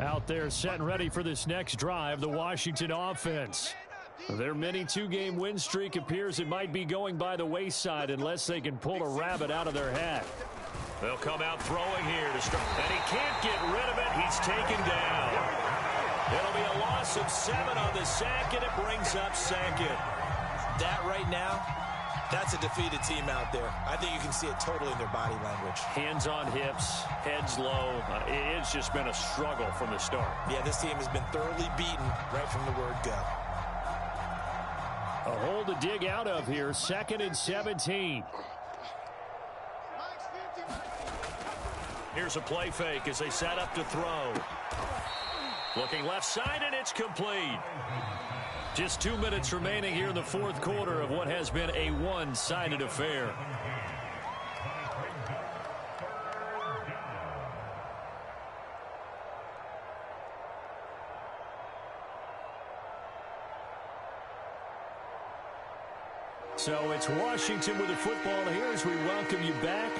Out there set and ready for this next drive, the Washington offense. Their mini 2-game win streak appears it might be going by the wayside unless they can pull a rabbit out of their hat. They'll come out throwing here to start. And he can't get rid of it. He's taken down. It'll be a loss of 7 on the sack, and it brings up 2nd. That right now, that's a defeated team out there. I think you can see it totally in their body language. Hands on hips, heads low. It's just been a struggle from the start. Yeah, this team has been thoroughly beaten right from the word go. A hole to dig out of here, 2nd and 17. Here's a play fake as they set up to throw. Looking left side, and it's complete. Just 2 minutes remaining here in the 4th quarter of what has been a one-sided affair. So it's Washington with the football here as we welcome you back.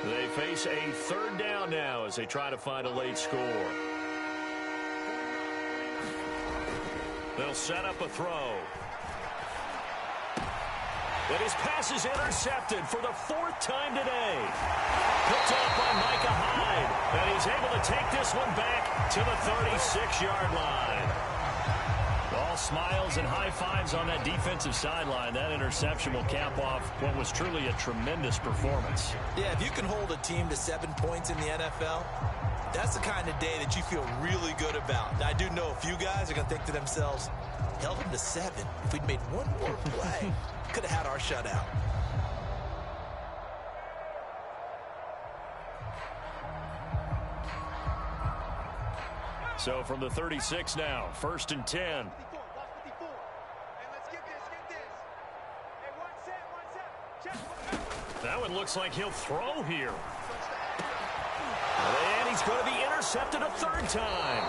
They face a 3rd down now as they try to find a late score. They'll set up a throw. But his pass is intercepted for the 4th time today. Picked off by Micah Hyde. And he's able to take this one back to the 36-yard line. All smiles and high fives on that defensive sideline. That interception will cap off what was truly a tremendous performance. Yeah, if you can hold a team to 7 points in the NFL, that's the kind of day that you feel really good about. Now, I do know a few guys are going to think to themselves, held them to 7. If we'd made one more play, could have had our shutout. So from the 36 now, 1st and 10. That one looks like he'll throw here. And he's going to be intercepted a 3rd time.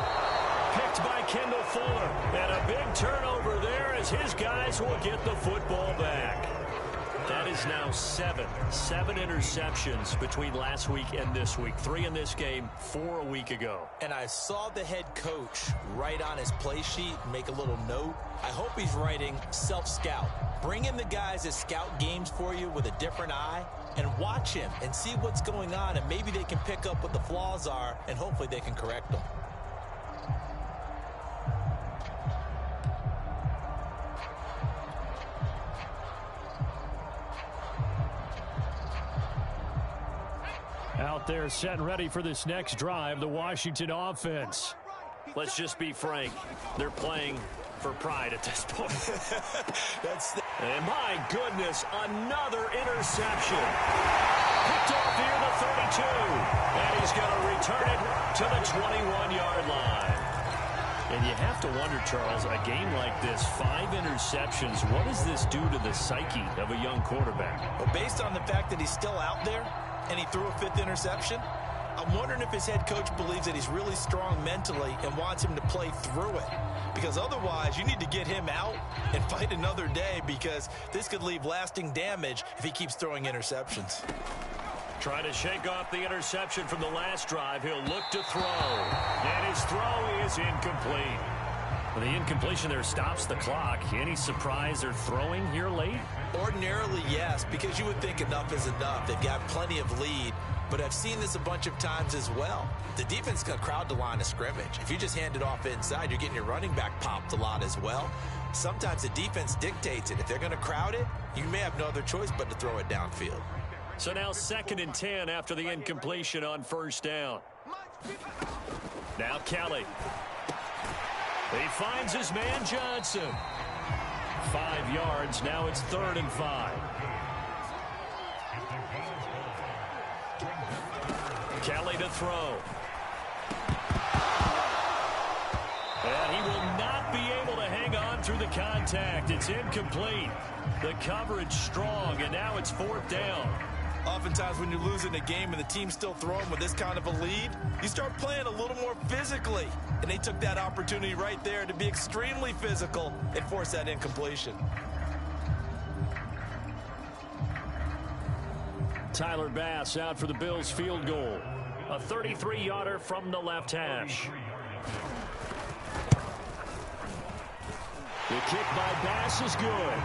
Picked by Kendall Fuller. And a big turnover there as his guys will get the football back. That is now 7 interceptions between last week and this week. 3 in this game, 4 a week ago. And I saw the head coach write on his play sheet, make a little note. I hope he's writing self-scout. Bring in the guys that scout games for you with a different eye and watch him and see what's going on, and maybe they can pick up what the flaws are, and hopefully they can correct them. Out there set and ready for this next drive, the Washington offense. Let's just be frank. They're playing for pride at this point. And my goodness, another interception. Picked off here the 32. And he's going to return it to the 21-yard line. And you have to wonder, Charles, a game like this, 5 interceptions, what does this do to the psyche of a young quarterback? Well, based on the fact that he's still out there and he threw a 5th interception, I'm wondering if his head coach believes that he's really strong mentally and wants him to play through it. Because otherwise, you need to get him out and fight another day, because this could leave lasting damage if he keeps throwing interceptions. Trying to shake off the interception from the last drive. He'll look to throw. And his throw is incomplete. The incompletion there stops the clock. Any surprise they're throwing here late? Ordinarily, yes, because you would think enough is enough. They've got plenty of lead. But I've seen this a bunch of times as well. The defense is going to crowd the line of scrimmage. If you just hand it off inside, you're getting your running back popped a lot as well. Sometimes the defense dictates it. If they're going to crowd it, you may have no other choice but to throw it downfield. So now 2nd and 10 after the incompletion on 1st down. Now Kelly. He finds his man Johnson. 5 yards. Now it's 3rd and 5. Kelly to throw. And he will not be able to hang on through the contact. It's incomplete. The coverage strong, and now it's 4th down. Oftentimes when you're losing a game and the team's still throwing with this kind of a lead, you start playing a little more physically. And they took that opportunity right there to be extremely physical and force that incompletion. Tyler Bass out for the Bills field goal. A 33-yarder from the left hash. The kick by Bass is good.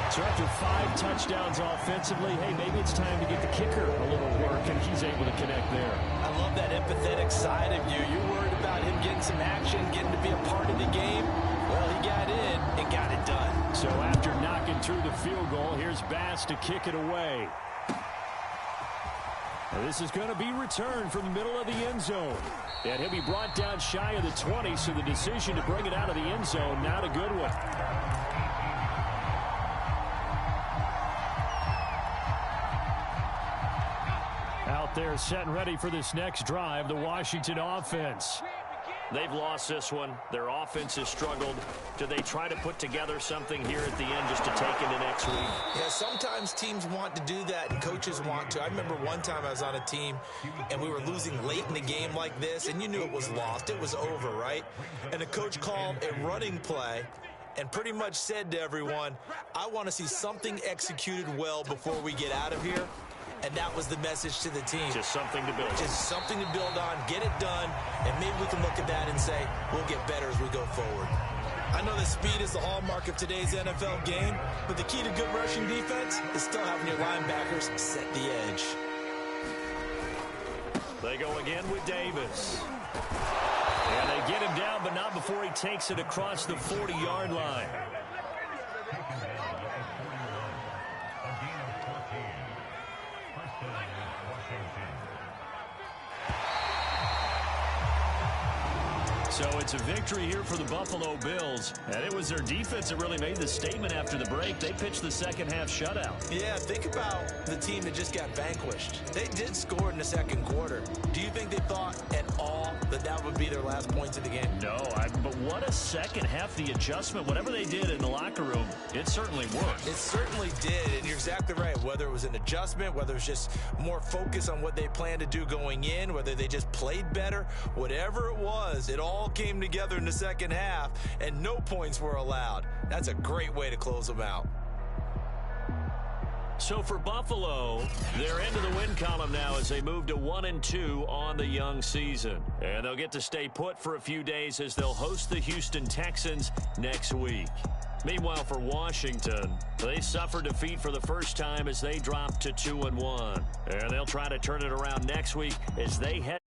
So after 5 touchdowns offensively, hey, maybe it's time to get the kicker a little work, and he's able to connect there. I love that empathetic side of you. You're worried about him getting some action, getting to be a part of the game. Well, he got in and got it done. So after knocking through the field goal, here's Bass to kick it away. And this is going to be returned from the middle of the end zone. And he'll be brought down shy of the 20, so the decision to bring it out of the end zone, not a good one. Out there set and ready for this next drive, the Washington offense. They've lost this one. Their offense has struggled. Do they try to put together something here at the end just to take into next week? Yeah, sometimes teams want to do that and coaches want to. I remember one time I was on a team and we were losing late in the game like this, and you knew it was lost. It was over, right? And the coach called a running play and pretty much said to everyone, I want to see something executed well before we get out of here. And that was the message to the team. Just something to build on. Just something to build on, get it done, and maybe we can look at that and say, we'll get better as we go forward. I know that speed is the hallmark of today's NFL game, but the key to good rushing defense is still having your linebackers set the edge. They go again with Davis. And they get him down, but not before he takes it across the 40-yard line. So it's a victory here for the Buffalo Bills. And it was their defense that really made the statement after the break. They pitched the second-half shutout. Yeah, think about the team that just got vanquished. They did score in the second quarter. Do you think they thought at all that that would be their last points of the game? No, but what a second half. The adjustment, whatever they did in the locker room, it certainly worked. It certainly did, and you're exactly right. Whether it was an adjustment, whether it was just more focus on what they planned to do going in, whether they just played better, whatever it was, it all came together in the second half, and no points were allowed. That's a great way to close them out. So for Buffalo, they're into the win column now as they move to 1-2 on the young season. And they'll get to stay put for a few days as they'll host the Houston Texans next week. Meanwhile, for Washington, they suffered defeat for the first time as they dropped to 2-1. And they'll try to turn it around next week as they head